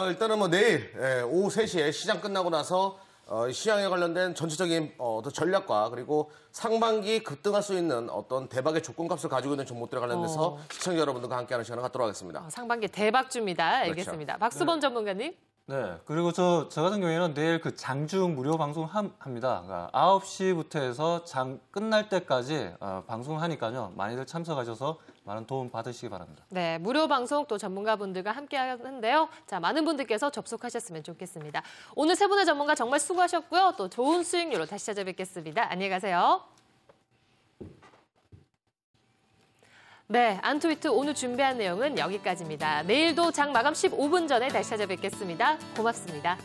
일단은 뭐 내일 오후 3시에 시장 끝나고 나서 시장에 관련된 전체적인 어떤 전략과 그리고 상반기 급등할 수 있는 어떤 대박의 조건값을 가지고 있는 종목들에 관련돼서 시청자 여러분들과 함께하는 시간을 갖도록 하겠습니다. 상반기 대박주입니다. 알겠습니다. 그렇죠. 박수범 전문가님. 네, 그리고 저 같은 경우에는 내일 그 장중 무료 방송 합니다. 그러니까 9시부터 해서 장 끝날 때까지 방송하니까요. 많이들 참석하셔서 많은 도움 받으시기 바랍니다. 네, 무료 방송 또 전문가분들과 함께 하는데요. 자, 많은 분들께서 접속하셨으면 좋겠습니다. 오늘 세 분의 전문가 정말 수고하셨고요. 또 좋은 수익률로 다시 찾아뵙겠습니다. 안녕히 가세요. 네, 안투위트 오늘 준비한 내용은 여기까지입니다. 내일도 장 마감 15분 전에 다시 찾아뵙겠습니다. 고맙습니다.